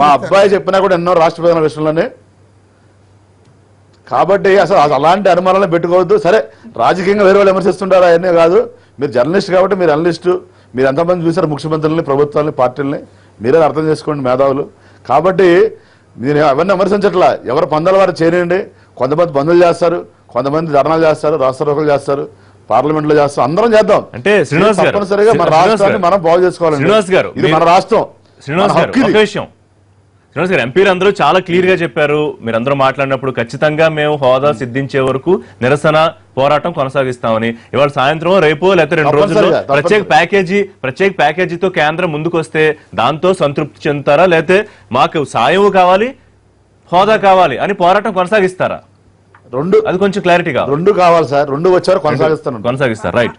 మా అబ్బాయి చెప్పినా కూడా ఎన్నో రాష్ట్ర ప్రయోజనాల విషయంలోనే. కాబట్టి అసలు అలాంటి అనుమానాలను పెట్టుకోవద్దు. సరే రాజకీయంగా వేరే వాళ్ళు విమర్శిస్తుంటారు, అవన్నీ కాదు. మీరు జర్నలిస్ట్ కాబట్టి మీరు అనలిస్టు, మీరు ఎంతమంది చూసారు ముఖ్యమంత్రులని, ప్రభుత్వాలని, పార్టీలని, మీరే అర్థం చేసుకోండి మేధావులు. కాబట్టి మీరు అవన్నీ విమర్శించట్లా. ఎవరు పందాల వారు చేయండి. కొంతమంది బంధువులు చేస్తారు, కొంతమంది ధర్నాలు చేస్తారు, రాష్ట్రరోకలు చేస్తారు, పార్లమెంట్ లో చేస్తారు, అందరం చేద్దాం. అంటే శ్రీనివాస్ గారు, తప్పనిసరిగా మన రాష్ట్రాన్ని మనం బాగు చేసుకోవాలండి. శ్రీనివాస్ గారు, ఇది మన రాష్ట్రం. శ్రీనివాస్ గారు ఒక విషయం, శ్రీనివాస్ గారు ఎంపీలు అందరూ చాలా క్లియర్ గా చెప్పారు. మీరందరూ మాట్లాడినప్పుడు ఖచ్చితంగా మేము హోదా సిద్ధించే వరకు నిరసన పోరాటం కొనసాగిస్తామని. ఇవాళ సాయంత్రం రేపు లేకపోతే 2 రోజుల్లో ప్రత్యేక ప్యాకేజీతో కేంద్రం ముందుకు వస్తే దాంతో సంతృప్తి చెందుతారా, లేకపోతే మాకు సాయం కావాలి, హోదా కావాలి అని పోరాటం కొనసాగిస్తారా? అది కొంచెం క్లారిటీగా. 2 కావాలి సార్, 2 వచ్చారు కొనసాగిస్తారు. రైట్.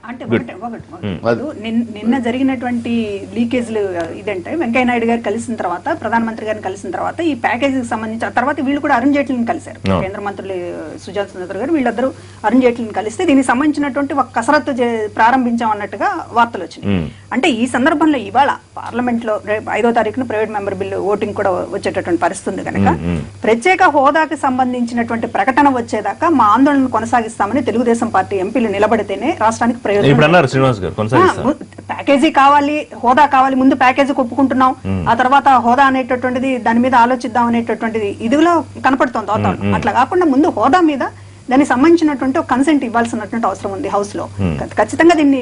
నిన్న జరిగినటువంటి లీకేజ్లు ఇదంటే వెంకయ్య నాయుడు గారు కలిసిన తర్వాత, ప్రధానమంత్రి గారిని కలిసిన తర్వాత ఈ ప్యాకేజీకి సంబంధించి ఆ తర్వాత వీళ్ళు కూడా అరుణ్ జైట్లీని కలిశారు. కేంద్ర మంత్రులు సుజనా చౌదరి గారు వీళ్ళందరూ అరుణ్ జైట్లీని కలిస్తే దీనికి సంబంధించినటువంటి ఒక కసరత్తు ప్రారంభించాం అన్నట్టుగా వార్తలు వచ్చినాయి. అంటే ఈ సందర్భంలో ఇవాళ పార్లమెంట్ లో 5వ తారీఖున ప్రైవేట్ మెంబర్ బిల్లు ఓటింగ్ కూడా వచ్చేటటువంటి పరిస్థితి ఉంది కనుక ప్రత్యేక హోదాకి సంబంధించినటువంటి ప్రకటన వచ్చేదాకా మా ఆందోళన కొనసాగిస్తామని తెలుగుదేశం పార్టీ ఎంపీలు నిలబడితేనే రాష్ట్రానికి ప్రయోజనం. ప్యాకేజీ కావాలి, హోదా కావాలి, ముందు ప్యాకేజీ ఒప్పుకుంటున్నాం, ఆ తర్వాత హోదా అనేటటువంటిది దాని మీద ఆలోచిద్దాం అనేటటువంటిది ఇదిలో కనపడుతోంది అవుతాం. అట్లా కాకుండా ముందు హోదా మీద దానికి సంబంధించినటువంటి ఒక కన్సెంట్ ఇవ్వాల్సినటువంటి అవసరం ఉంది హౌస్ లో. ఖచ్చితంగా దీన్ని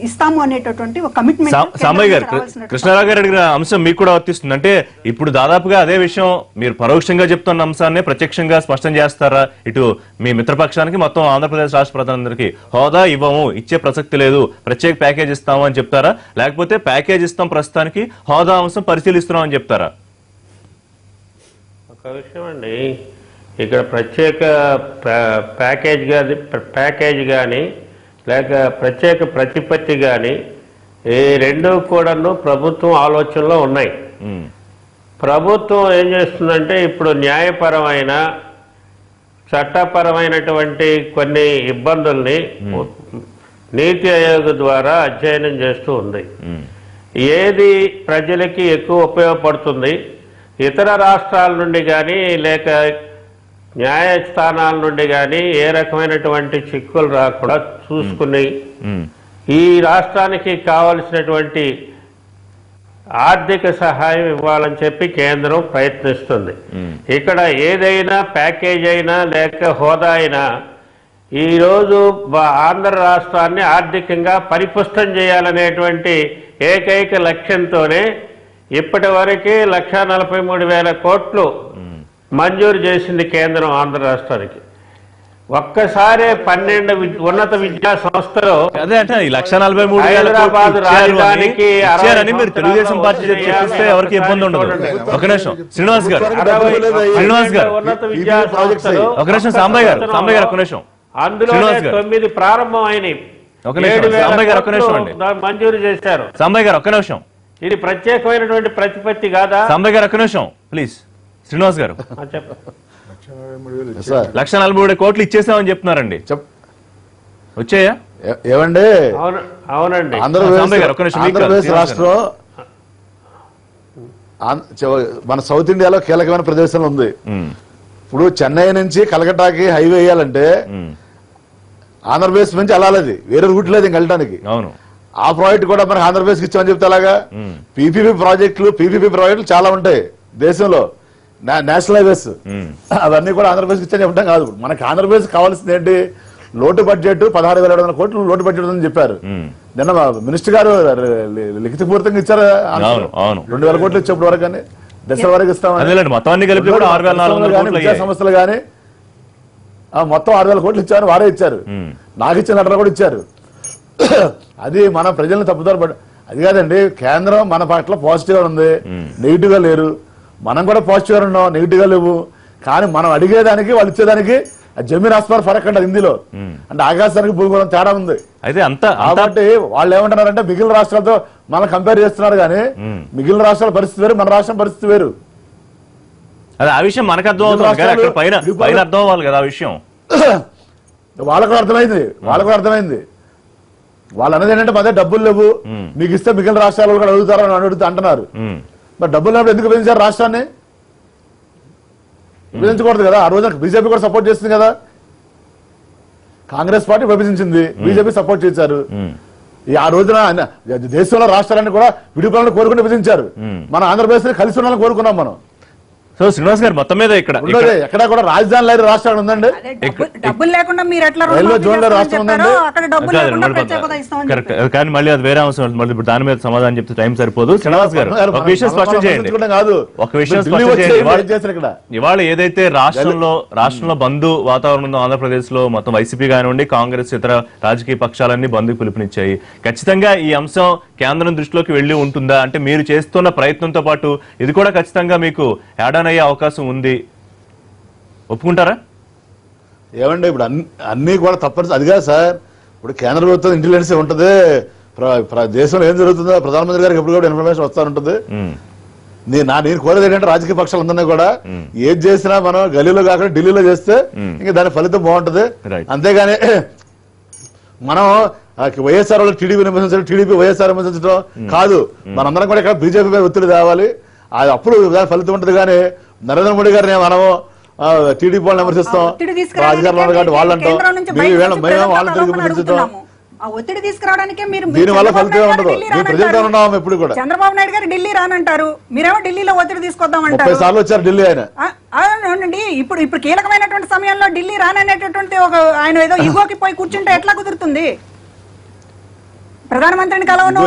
ఇస్తాము అనేటటువంటి ఒక కమిట్మెంట్. సాంబయ్య గారు, కృష్ణారావు గారు అడిగిన అంశం మీకు కూడా వర్తిస్తుంది. అంటే ఇప్పుడు దాదాపుగా అదే విషయం మీరు పరోక్షంగా చెప్తున్న అంశాన్ని ప్రత్యక్షంగా స్పష్టం చేస్తారా? ఇటు మీ మిత్రపక్షానికి, మొత్తం ఆంధ్రప్రదేశ్ రాష్ట్ర ప్రధానందరికీ హోదా ఇవ్వము, ఇచ్చే ప్రసక్తి లేదు, ప్రత్యేక ప్యాకేజ్ ఇస్తాము అని చెప్తారా, లేకపోతే ప్యాకేజ్ ఇస్తాం ప్రస్తుతానికి, హోదా అంశం పరిశీలిస్తున్నాం అని చెప్తారా? ఒక విషయం అండి, ఇక్కడ ప్రత్యేక ప్యాకేజ్ కానీ లేక ప్రత్యేక ప్రతిపత్తి కానీ ఈ 2 కూడాను ప్రభుత్వం ఆలోచనలో ఉన్నాయి. ప్రభుత్వం ఏం చేస్తుందంటే ఇప్పుడు న్యాయపరమైన, చట్టపరమైనటువంటి కొన్ని ఇబ్బందుల్ని నీతి ఆయోగ్ ద్వారా అధ్యయనం చేస్తూ ఉంది. ఏది ప్రజలకి ఎక్కువ ఉపయోగపడుతుంది, ఇతర రాష్ట్రాల నుండి కానీ లేక న్యాయస్థానాల నుండి కానీ ఏ రకమైనటువంటి చిక్కులు రాకుండా చూసుకుని ఈ రాష్ట్రానికి కావలసినటువంటి ఆర్థిక సహాయం ఇవ్వాలని చెప్పి కేంద్రం ప్రయత్నిస్తుంది. ఇక్కడ ఏదైనా ప్యాకేజ్ అయినా లేక హోదా అయినా ఈరోజు ఆంధ్ర రాష్ట్రాన్ని ఆర్థికంగా పరిపుష్టం చేయాలనేటువంటి ఏకైక లక్ష్యంతోనే ఇప్పటి వరకే 1,43,000 కోట్లు మంజూరు చేసింది కేంద్రం ఆంధ్ర రాష్ట్రానికి. ఒక్కసారి 12 ఉన్నత విద్యా సంస్థలు హైదరాబాద్ రాజధానికి తెలుగుదేశం పార్టీ ఎవరికి ఇబ్బంది ఉండదు. ఒక నిమిషం శ్రీనివాస్ గారు, ఉన్నత విద్యా సంస్థలు ఒక నిమిషం సాంబయ్య గారు, ఒక నిమిషం, అందులో 9 ప్రారంభం అయినాయి, మంజూరు చేశారు. సాంబయ్య గారు ఒక్క నిమిషం, ఇది ప్రత్యేకమైనటువంటి ప్రతిపత్తి కాదా? సాంబయ్య గారు ఒక్క నిమిషం ప్లీజ్. శ్రీనివాస్ గారు, 1,43,000 కోట్లు ఇచ్చేసామని చెప్తున్నారండి, వచ్చాయా? ఏమండి? అవునండి. ఆంధ్రప్రదేశ్ రాష్ట్రం మన సౌత్ ఇండియాలో కీలకమైన ప్రదేశంలో ఉంది. ఇప్పుడు చెన్నై నుంచి కలకట్టాకి హైవే వేయాలంటే ఆంధ్రప్రదేశ్ నుంచి వెళ్ళాలి, వేరే రూట్ లేదు ఇంక వెళ్ళడానికి. అవును. ఆ ప్రాజెక్ట్ కూడా మనకి ఆంధ్రప్రదేశ్కి ఇచ్చామని చెప్తే అలాగా. పీపీపీ ప్రాజెక్టులు చాలా ఉంటాయి దేశంలో, నేషనల్ హైవేస్, అవన్నీ కూడా ఆంధ్రప్రదేశ్కి ఇచ్చని చెప్పడం కాదు. మనకి ఆంధ్రప్రదేశ్ కావాల్సింది ఏంటి, లోటు బడ్జెట్ 16,700 కోట్లు లోటు బడ్జెట్ ఉందని చెప్పారు. నిన్న మినిస్టర్ గారు లిఖితపూర్వకంగా ఇచ్చారు, 2,000 కోట్లు ఇచ్చేప్పుడు వరకు కానీ దశ వరకు ఇస్తామని. విద్యా సంస్థలు కానీ మొత్తం 6,000 కోట్లు ఇచ్చారు, వారే ఇచ్చారు. నాకు ఇచ్చిన లెటర్ కూడా ఇచ్చారు. అది మన ప్రజలను తప్పుదారు పడ, అది కాదండి. కేంద్రం మన పట్ల పాజిటివ్ గా ఉంది, నెగిటివ్ గా లేరు. మనం కూడా పాజిటివ్ గా ఉన్నాం, నెగిటివ్ గా లేవు. కానీ మనం అడిగేదానికి వాళ్ళు ఇచ్చేదానికి జమీన్ ఆస్మాన్ ఫరక్ అంటారు హిందీలో, అంటే ఆకాశానికి భూగోళం తేడా ఉంది. అయితే కాబట్టి వాళ్ళు ఏమంటున్నారంటే మిగిలిన రాష్ట్రాలతో మనం కంపేర్ చేస్తున్నారు, కానీ మిగిలిన రాష్ట్రాల పరిస్థితి వేరు, మన రాష్ట్రం పరిస్థితి వేరు. అదే ఆ విషయం మనకు అర్థం అవుతుంది, పైన అర్థం అవ్వాలి కదా ఆ విషయం. వాళ్ళకు అర్థమైంది, వాళ్ళు అనేది ఏంటంటే అదే డబ్బులు లేవు, మీకు ఇస్తే మిగిలిన రాష్ట్రాలు కూడా అడుగుతారని అంటున్నారు. మరి డబ్బులు లేనప్పుడు ఎందుకు విభజించారు రాష్ట్రాన్ని? విభజించకూడదు కదా. ఆ రోజు బీజేపీ కూడా సపోర్ట్ చేస్తుంది కదా. కాంగ్రెస్ పార్టీ విభజించింది, బీజేపీ సపోర్ట్ చేశారు. ఆ రోజున దేశంలో రాష్ట్రాలన్నీ కూడా విడిపోవాలని కోరుకుని విభజించారు. మన ఆంధ్రప్రదేశ్ కలిసి ఉండాలని కోరుకున్నాం మనం. సో శ్రీనివాస్ గారు మొత్తం మీద ఎక్కడ కూడా రాజధాని లేని రాష్ట్రం ఉందండి, డబ్బులు లేకుండా మీరు ఎట్లా రాష్ట్రం ఉందండి. కరెక్ట్, కానీ మళ్ళీ అది వేరే అవసరం. మళ్ళీ ఇప్పుడు దాని మీద సమాధానం చెప్తే టైం సరిపోదు. శ్రీనివాస్ గారు ఒక విషయం స్పష్టం చేయండి, ఇవాళ ఏదైతే రాష్ట్రంలో బంద్ వాతావరణం ఉందో, ఆంధ్రప్రదేశ్ లో మొత్తం వైసీపీ కానివ్వండి, కాంగ్రెస్ ఇతర రాజకీయ పక్షాలన్నీ బంద్కు పిలుపునిచ్చాయి. ఖచ్చితంగా ఈ అంశం కేంద్రం దృష్టిలోకి వెళ్లి ఉంటుందా? అంటే మీరు చేస్తున్న ప్రయత్నంతో పాటు ఇది కూడా ఖచ్చితంగా మీకు యాడ్ అయ్యే అవకాశం ఉంది, ఒప్పుకుంటారా? ఏమండి ఇప్పుడు అన్ని కూడా తప్పని అదిగా సార్. ఇప్పుడు కేంద్ర ప్రభుత్వం ఇంటెలిజెన్స్ ఉంటుంది, దేశంలో ఏం జరుగుతుందో ప్రధానమంత్రి గారికి ఎప్పుడు కూడా ఇన్ఫర్మేషన్ వస్తూ ఉంటుంది. నేను కోరేది ఏంటంటే రాజకీయ పక్షాలు అందరినీ కూడా ఏది చేసినా మనం గల్లీలో కాకుండా ఢిల్లీలో చేస్తే ఇంకా దాని ఫలితం బాగుంటది. అంతేగాని మనం వైఎస్ఆర్ వాళ్ళు టీడీపీని విమర్శించడం, టీడీపీ వైఎస్ఆర్ విమర్శించడం కాదు. మనందరం కూడా ఇక్కడ బీజేపీ మీద ఒత్తిడి తేవాలి, అది అప్పుడు ఫలితం ఉంటుంది. కానీ నరేంద్ర మోడీ గారిని మనము టీడీపీ వాళ్ళని విమర్శిస్తాం, అధికారులు కాబట్టి వాళ్ళు అంటాం, వాళ్ళని తిరిగి విమర్శించడం, దీనివల్ల ఫలితం ఉండదు. మేము ప్రజలతో ఉన్నాం ఎప్పుడు కూడా. చంద్రబాబు నాయుడు గారు ఢిల్లీ రానంటారు, మీరేమో ఢిల్లీలో ఒత్తిడి తీసుకొద్దామంటారు. 30 సార్లు వచ్చారు ఢిల్లీ ఆయన. అవునండి, ఇప్పుడు కీలకమైనటువంటి సమయంలో ఢిల్లీ రాననేటటువంటి ఒక ఆయన ఏదో ఇగోకి పోయి కూర్చుంటే ఎట్లా కుదురుతుంది? ప్రధానమంత్రిని కలవను,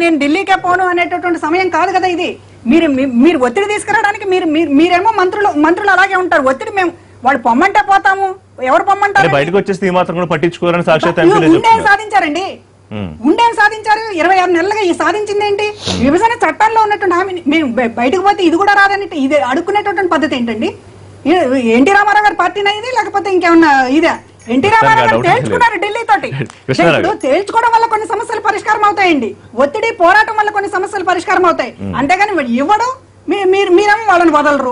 నేను ఢిల్లీకే పోను అనేటటువంటి సమయం కాదు కదా ఇది. మీరు ఒత్తిడి తీసుకురావడానికి మీరేమో మంత్రులు అలాగే ఉంటారు. ఒత్తిడి మేము వాళ్ళు పొమ్మంటే పోతాము, ఎవరు పొమ్మంటారు? బయటకు వచ్చేస్తే ఈ మాత్రం కూడా పట్టించుకోవాలని సాక్షాత్ ఉండేం సాధించారండి, ఉండేం సాధించారు. 26 నెలలుగా ఈ సాధించింది ఏంటి? విభజన చట్టాల్లో ఉన్నటువంటి హామీ మేము బయటకు పోతే ఇది కూడా రాదని ఇది అడుక్కునేటటువంటి పద్ధతి ఏంటండి? ఎన్టీ రామారావు గారి పార్టీనా ఇది, లేకపోతే ఇంకేమన్నా ఇదే? ఎన్టీ రామారావు గారు తేల్చుకున్నారు ఢిల్లీ తోటి. తేల్చుకోవడం వల్ల కొన్ని సమస్యలు పరిష్కారం అవుతాయండి, ఒత్తిడి పోరాటం వల్ల కొన్ని సమస్యలు పరిష్కారం అవుతాయి. అంతేగాని ఇవ్వడం మీరేమో వాళ్ళని వదలరు.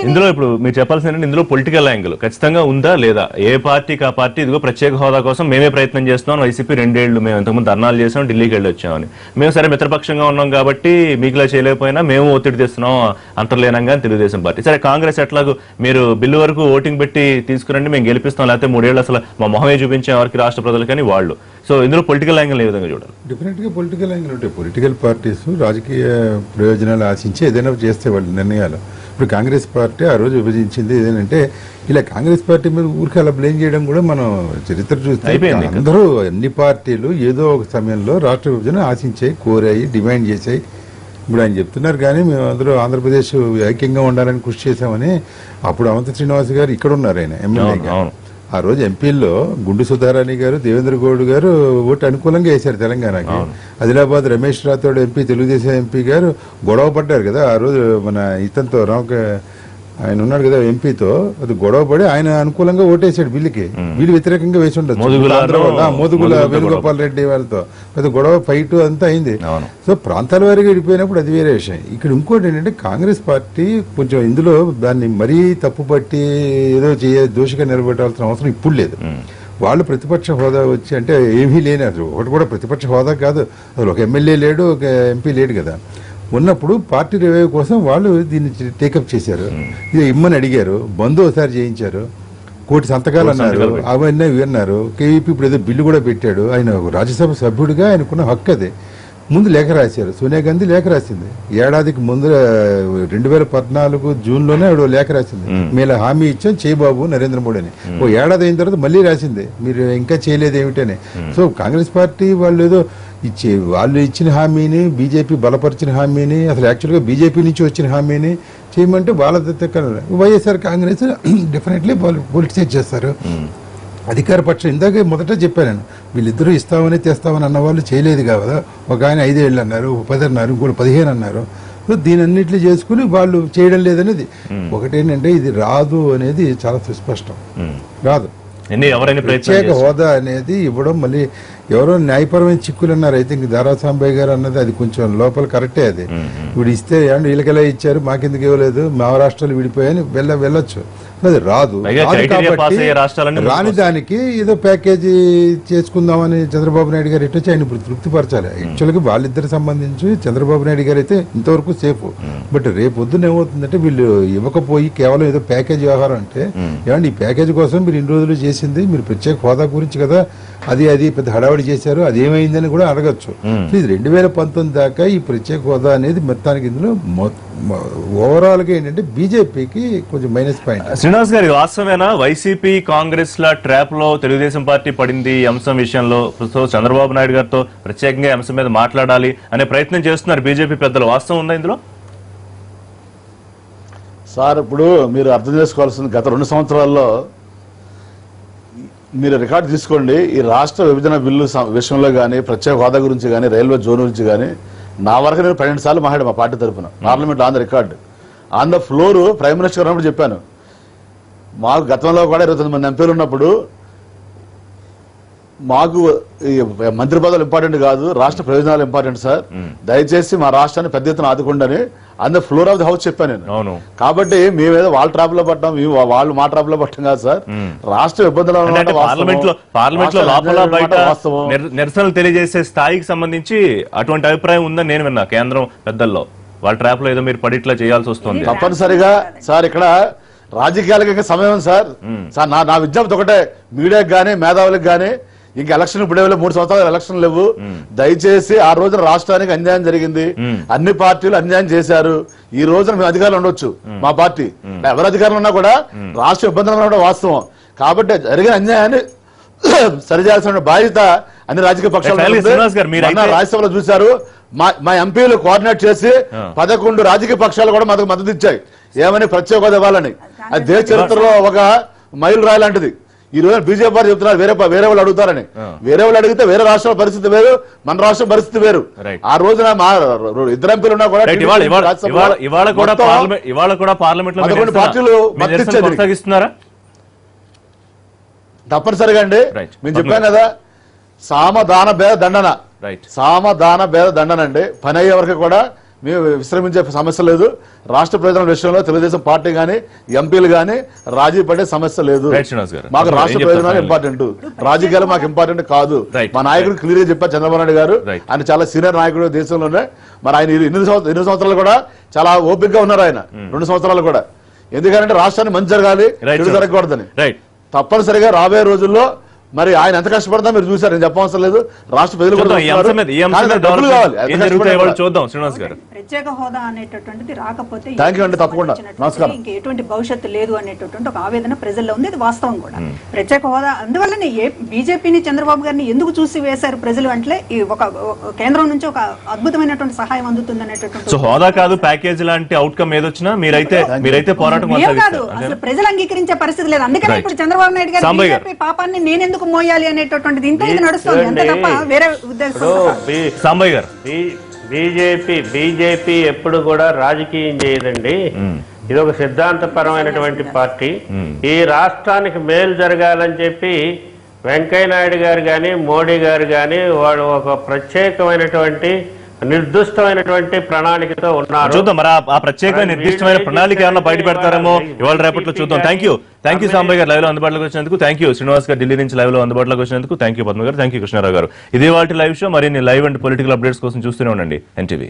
ఇందులో ఇప్పుడు మీరు చెప్పాల్సింది ఇందులో పొలిటికల్ యాంగిల్ ఖచ్చితంగా ఉందా లేదా? ఏ పార్టీకి ఆ పార్టీ ఇదిగో ప్రత్యేక హోదా కోసం మేమే ప్రయత్నం చేస్తున్నాం, వైసీపీ 2 ఏళ్లు మేము ఇంతకుముందు ధర్నాలు చేసాం, ఢిల్లీకి వెళ్ళి వచ్చామని. మేము సరే మిత్రపక్షంగా ఉన్నాం కాబట్టి మీకులా చేయలేకపోయినా మేము ఒత్తిడి తెస్తున్నాం అంతర్లీనంగా తెలుగుదేశం పార్టీ. సరే కాంగ్రెస్ ఎట్లాగూ మీరు బిల్లు వరకు ఓటింగ్ పెట్టి తీసుకురండి, మేము గెలిపిస్తాం, లేకపోతే 3 ఏళ్ళు అసలు మా మొహమే చూపించే వారికి రాష్ట్ర ప్రజలకని వాళ్ళు. సో ఇందులో పొలిటికల్ యాంగిల్ ఏ విధంగా చూడాలి? డెఫినెట్ గా పొలిటికల్ యాంగిల్ ఉంటాయి. పొలిటికల్ పార్టీస్ రాజకీయ ప్రయోజనాలు ఆశించి ఏదైనా చేస్తే వాళ్ళు నిర్ణయాలు. ఇప్పుడు కాంగ్రెస్ పార్టీ ఆ రోజు విభజించింది ఏదంటే, ఇలా కాంగ్రెస్ పార్టీ మీద ఊరికి అలా బ్లేమ్ చేయడం కూడా మనం చరిత్ర చూస్తే అందరూ అన్ని పార్టీలు ఏదో ఒక సమయంలో రాష్ట్ర విభజన ఆశించాయి, కోరాయి, డిమాండ్ చేశాయి. ఇప్పుడు ఆయన చెప్తున్నారు కానీ మేము అందరూ ఆంధ్రప్రదేశ్ ఐక్యంగా ఉండాలని కృషి చేశామని. అప్పుడు అవంతి శ్రీనివాస్ గారు ఇక్కడ ఉన్నారు, ఆయన ఎమ్మెల్యేగా. ఆ రోజు ఎంపీల్లో గుండు సుధారాణి గారు, దేవేంద్ర గౌడ్ గారు ఓటు అనుకూలంగా వేశారు తెలంగాణకి. ఆదిలాబాద్ రమేష్ రాథోడ్ ఎంపీ, తెలుగుదేశం ఎంపీ గారు గొడవ పడ్డారు కదా ఆ రోజు. మన ఇతనితో ఆయన ఉన్నాడు కదా ఎంపీతో, అది గొడవ పడి ఆయన అనుకూలంగా ఓటేసాడు బిల్లుకి, వీళ్ళు వ్యతిరేకంగా వేసి ఉండదు. మోదుగుల వేణుగోపాల్ రెడ్డి వాళ్ళతో పెద్ద గొడవ ఫైట్ అంతా అయింది. సో ప్రాంతాల వారిగా విడిపోయినప్పుడు అది వేరే విషయం. ఇక్కడ ఇంకోటి ఏంటంటే కాంగ్రెస్ పార్టీ కొంచెం ఇందులో దాన్ని మరీ తప్పుపట్టి ఏదో దోషిగా నిలబెట్టాల్సిన అవసరం ఇప్పుడు లేదు. వాళ్ళు ప్రతిపక్ష హోదా వచ్చి అంటే ఏమీ లేని, అసలు ఒకటి కూడా ప్రతిపక్ష హోదా కాదు, అసలు ఒక ఎమ్మెల్యే లేడు, ఒక ఎంపీ లేడు కదా. ఉన్నప్పుడు పార్టీ రివైవ్ కోసం వాళ్ళు దీన్ని టేకప్ చేశారు, ఇది ఇమ్మని అడిగారు, బంద్ ఒకసారి చేయించారు. కోటి సంతకాలు అన్నారు, అవన్నీ విన్నారు. కేవీపీ ఇప్పుడు ఏదో బిల్లు కూడా పెట్టాడు. ఆయన రాజ్యసభ సభ్యుడిగా ఆయనకున్న హక్కు అదే. ముందు లేఖ రాశారు, సోనియా గాంధీ లేఖ రాసింది. ఏడాదికి ముందు 2014 జూన్లోనే ఆవిడ లేఖ రాసింది. మేము హామీ ఇచ్చాం చేయబాబు నరేంద్ర మోడీ అని. ఓ ఏడాది అయిన తర్వాత మళ్ళీ రాసింది, మీరు ఇంకా చేయలేదు ఏమిటని. సో కాంగ్రెస్ పార్టీ వాళ్ళు ఏదో వాళ్ళు ఇచ్చిన హామీని, బీజేపీ బలపరిచిన హామీని, అసలు యాక్చువల్గా బీజేపీ నుంచి వచ్చిన హామీని చేయమంటే వాళ్ళ వైఎస్ఆర్ కాంగ్రెస్ డెఫినెట్లీ పొలిటిసైజ్ చేస్తారు. అధికార పక్షం ఇందాక మొదట చెప్పాను నేను, వీళ్ళిద్దరూ ఇస్తామని తెస్తామని అన్న వాళ్ళు చేయలేదు కదా. ఒక ఆయన 5 ఏళ్ళు అన్నారు, 10 అన్నారు, ఇంకోటి 15 అన్నారు. సో దీని అన్నింటినీ చేసుకుని వాళ్ళు చేయడం లేదనేది ఒకటేంటంటే ఇది రాదు అనేది చాలా సుస్పష్టం. రాదు. ప్రత్యేక హోదా అనేది ఇవ్వడం మళ్ళీ ఎవరో న్యాయపరమైన చిక్కులు అన్నారు. అయితే ఇంక దారాసాంబయ్య గారు అన్నది అది కొంచెం లోపల కరెక్టే. అది ఇప్పుడు ఇస్తే వీళ్ళకెలా ఇచ్చారు, మాకెందుకు ఇవ్వలేదు, మా రాష్ట్రాలు విడిపోయాయని వెళ్ళొచ్చు. అది రాదు. రాని దానికి ఏదో ప్యాకేజీ చేసుకుందామని చంద్రబాబు నాయుడు గారు ఎట్టొచ్చి ఆయన ఇప్పుడు తృప్తిపరచాలి. యాక్చువల్గా వాళ్ళిద్దరికి సంబంధించి చంద్రబాబు నాయుడు గారు అయితే ఇంతవరకు సేఫ్. బట్ రేపు పొద్దున ఏమవుతుందంటే వీళ్ళు ఇవ్వకపోయి కేవలం ఏదో ప్యాకేజీ వ్యవహారం అంటే, ఏమంటే ఈ ప్యాకేజీ కోసం మీరు ఇన్ని రోజులు చేసింది మీరు ప్రత్యేక హోదా గురించి కదా, అది పెద్ద హడావడి చేశారు, అది ఏమైందని కూడా అడగచ్చు. ఇది 2019 దాకా ఈ ప్రత్యేక హోదా అనేది మొత్తానికి ఇందులో ఓవరాల్ గా ఏంటంటే బీజేపీకి కొంచెం మైనస్ పాయింట్. శ్రీనివాస్ గారి వాస్తవేనా వైసీపీ కాంగ్రెస్ ల ట్రాప్ లో తెలుగుదేశం పార్టీ పడింది ఈ అంశం విషయంలో? చంద్రబాబు నాయుడు గారితో ప్రత్యేకంగా అంశం మీద మాట్లాడాలి అనే ప్రయత్నం చేస్తున్నారు బీజేపీ పెద్దలు, వాస్తవం ఉందా ఇందులో? సార్ ఇప్పుడు మీరు అర్థం చేసుకోవాల్సింది, గత 2 సంవత్సరాల్లో మీరు రికార్డు తీసుకోండి, ఈ రాష్ట్ర విభజన బిల్లు విషయంలో కానీ, ప్రత్యేక హోదా గురించి కానీ, రైల్వే జోన్ గురించి కానీ నా వరకు నేను 12 సార్లు మాట్లాడాను మా పార్టీ తరఫున parliament on the record, on the floor. Prime minister ఉన్నప్పుడు చెప్పాను, మాకు గతంలో కూడా 29 మంది ఎంపీలు ఉన్నప్పుడు మాకు మంత్రి పదవులు ఇంపార్టెంట్ కాదు, రాష్ట్ర ప్రయోజనాలు ఇంపార్టెంట్ సార్, దయచేసి మా రాష్ట్రాన్ని పెద్ద ఎత్తున ఆదుకోండి on the floor of the house చెప్పాను నేను. కాబట్టి మేమేదో వాళ్ళ ట్రాప్ లో పట్టాం, వాళ్ళు మా ట్రాప్ లో పట్టాం కాదు సార్. రాష్ట్ర ఇబ్బందులు పార్లమెంట్ లో లోపల బయట నిరసనలు తెలియజేసే స్థాయికి సంబంధించి అటువంటి అభిప్రాయం ఉందని నేను విన్నా. కేంద్రం పెద్దల్లో వాళ్ళ ట్రాప్ లో ఏదో మీరు పడిట్లా చేయాల్సి వస్తుంది. తప్పనిసరిగా సార్ ఇక్కడ రాజకీయాలకు ఇంకా సమయం సార్. నా విజ్ఞప్తి ఒకటే, మీడియాకి కానీ మేధావులకు కానీ, ఇంకా ఎలక్షన్ ఇప్పుడు 3 సంవత్సరాలు ఎలక్షన్ లేవు, దయచేసి ఆ రోజున రాష్ట్రానికి అన్యాయం జరిగింది, అన్ని పార్టీలు అన్యాయం చేశారు. ఈ రోజున మేము అధికారులు ఉండొచ్చు, మా పార్టీ ఎవరు అధికారులు ఉన్నా కూడా రాష్ట్ర ఇబ్బందులు ఉండడం వాస్తవం. కాబట్టి జరిగిన అన్యాయాన్ని సరిచేయాల్సిన బాధ్యత అన్ని రాజకీయ పక్షాలు. రాజ్యసభలో చూశారు, మా ఎంపీలు కోఆర్డినేట్ చేసి 11 రాజకీయ పక్షాలు కూడా మాకు మద్దతు ఇచ్చాయి, ఏమని ప్రత్యేక హోదా ఇవ్వాలని. అది దేశ చరిత్రలో ఒక మైలు రాయి లాంటిది. ఈ రోజు బీజేపీ వారు చెప్తున్నారు వేరే వాళ్ళు అడుగుతారని. వేరే వాళ్ళు అడిగితే వేరే రాష్ట్రాల పరిస్థితి వేరు, మన రాష్ట్రం పరిస్థితి వేరు. ఆ రోజున మా 2 ఎంపీలు ఉన్నా కూడా పార్టీలు కొనసాగిస్తున్నారా? తప్పనిసరిగా అండి. మేము చెప్పాం కదా, సామదాన భేద దండన, సామదాన భేద దండన అండి. పని అయ్యే వరకు కూడా మేము విశ్రమించే సమస్య లేదు. రాష్ట్ర ప్రయోజనాల విషయంలో తెలుగుదేశం పార్టీ గానీ, ఎంపీలు గానీ రాజీ పడే సమస్య లేదు. మాకు రాష్ట్ర ప్రయోజనాలు ఇంపార్టెంట్, రాజకీయాలు మాకు ఇంపార్టెంట్ కాదు. మా నాయకుడు క్లియర్ గా చెప్పారు చంద్రబాబు నాయుడు గారు, ఆయన చాలా సీనియర్ నాయకుడు దేశంలోనే. మరి ఆయన 8 సంవత్సరాలు కూడా చాలా ఓపిక గా ఉన్నారు ఆయన 2 సంవత్సరాలు కూడా. ఎందుకంటే రాష్ట్రాన్ని మంచి జరగాలి, చెడు జరగకూడదని. తప్పనిసరిగా రాబోయే రోజుల్లో మరి ఆయన ఎంత కష్టపడతా మీరు చూసారు, నేను చెప్పవసరం లేదు. రాష్ట్ర ప్రజలు ప్రత్యేక హోదా అనేటటువంటిది రాకపోతే తప్పకుండా ఎటువంటి భవిష్యత్తు లేదు అనేటటువంటి ఒక ఆవేదన ప్రజల్లో ఉంది. అది వాస్తవం కూడా. ప్రత్యేక హోదా అందువల్లనే బీజేపీని చంద్రబాబు గారిని ఎందుకు చూసి వేశారు ప్రజలు అంటే, ఒక కేంద్రం నుంచి ఒక అద్భుతమైన సహాయం అందుతుంది అనేటటువంటి హోదా కాదు, ప్యాకేజ్ లాంటి అవుట్కమ్ ఏదొచ్చినా మీరైతే పోరాటం కాదు, అసలు ప్రజలు అంగీకరించే పరిస్థితి లేదు. అందుకనే ఇప్పుడు చంద్రబాబు నాయుడు గారు బీజేపీ పాపాన్ని నేనెందుకు మోయాలి అనేటటువంటిది ఇంత ఇది నడుస్తుంది, అంతే తప్ప వేరే ఉద్దేశం. బీజేపీ ఎప్పుడు కూడా రాజకీయం చేయదండి. ఇది ఒక సిద్ధాంతపరమైనటువంటి పార్టీ. ఈ రాష్ట్రానికి మేలు జరగాలని చెప్పి వెంకయ్య నాయుడు గారు కానీ, మోడీ గారు కానీ వాళ్ళు ఒక ప్రత్యేకమైనటువంటి నిర్దిష్టమైనటువంటి ప్రణాళికతో ఉన్నారు. చూద్దాం మరి ఆ ప్రత్యేకమైన నిర్దిష్టమైన ప్రణాళిక ఏమన్నా బయట పెడతారేమో ఇవాళ రేపట్లో చూద్దాం. థ్యాంక్ యూ సాంబయ్య గారు లైవ్ లో అందుబాటులోకి వచ్చినందుకు. థ్యాంక్ యూ శ్రీనివాస్ గారు ఢిల్లీ నుంచి లైవ్ లో అందుబాటులోకి వచ్చినందుకు. థ్యాంక్ యూ పద్మ గారు, థ్యాంక్ యూ కృష్ణారావు గారు. ఇదే వాటి లైవ్ షో. మరిన్ని లైవ్ అండ్ పొలిటికల్ అప్డేట్స్ కోసం చూస్తూనే ఉండండి ఎన్టీవీ.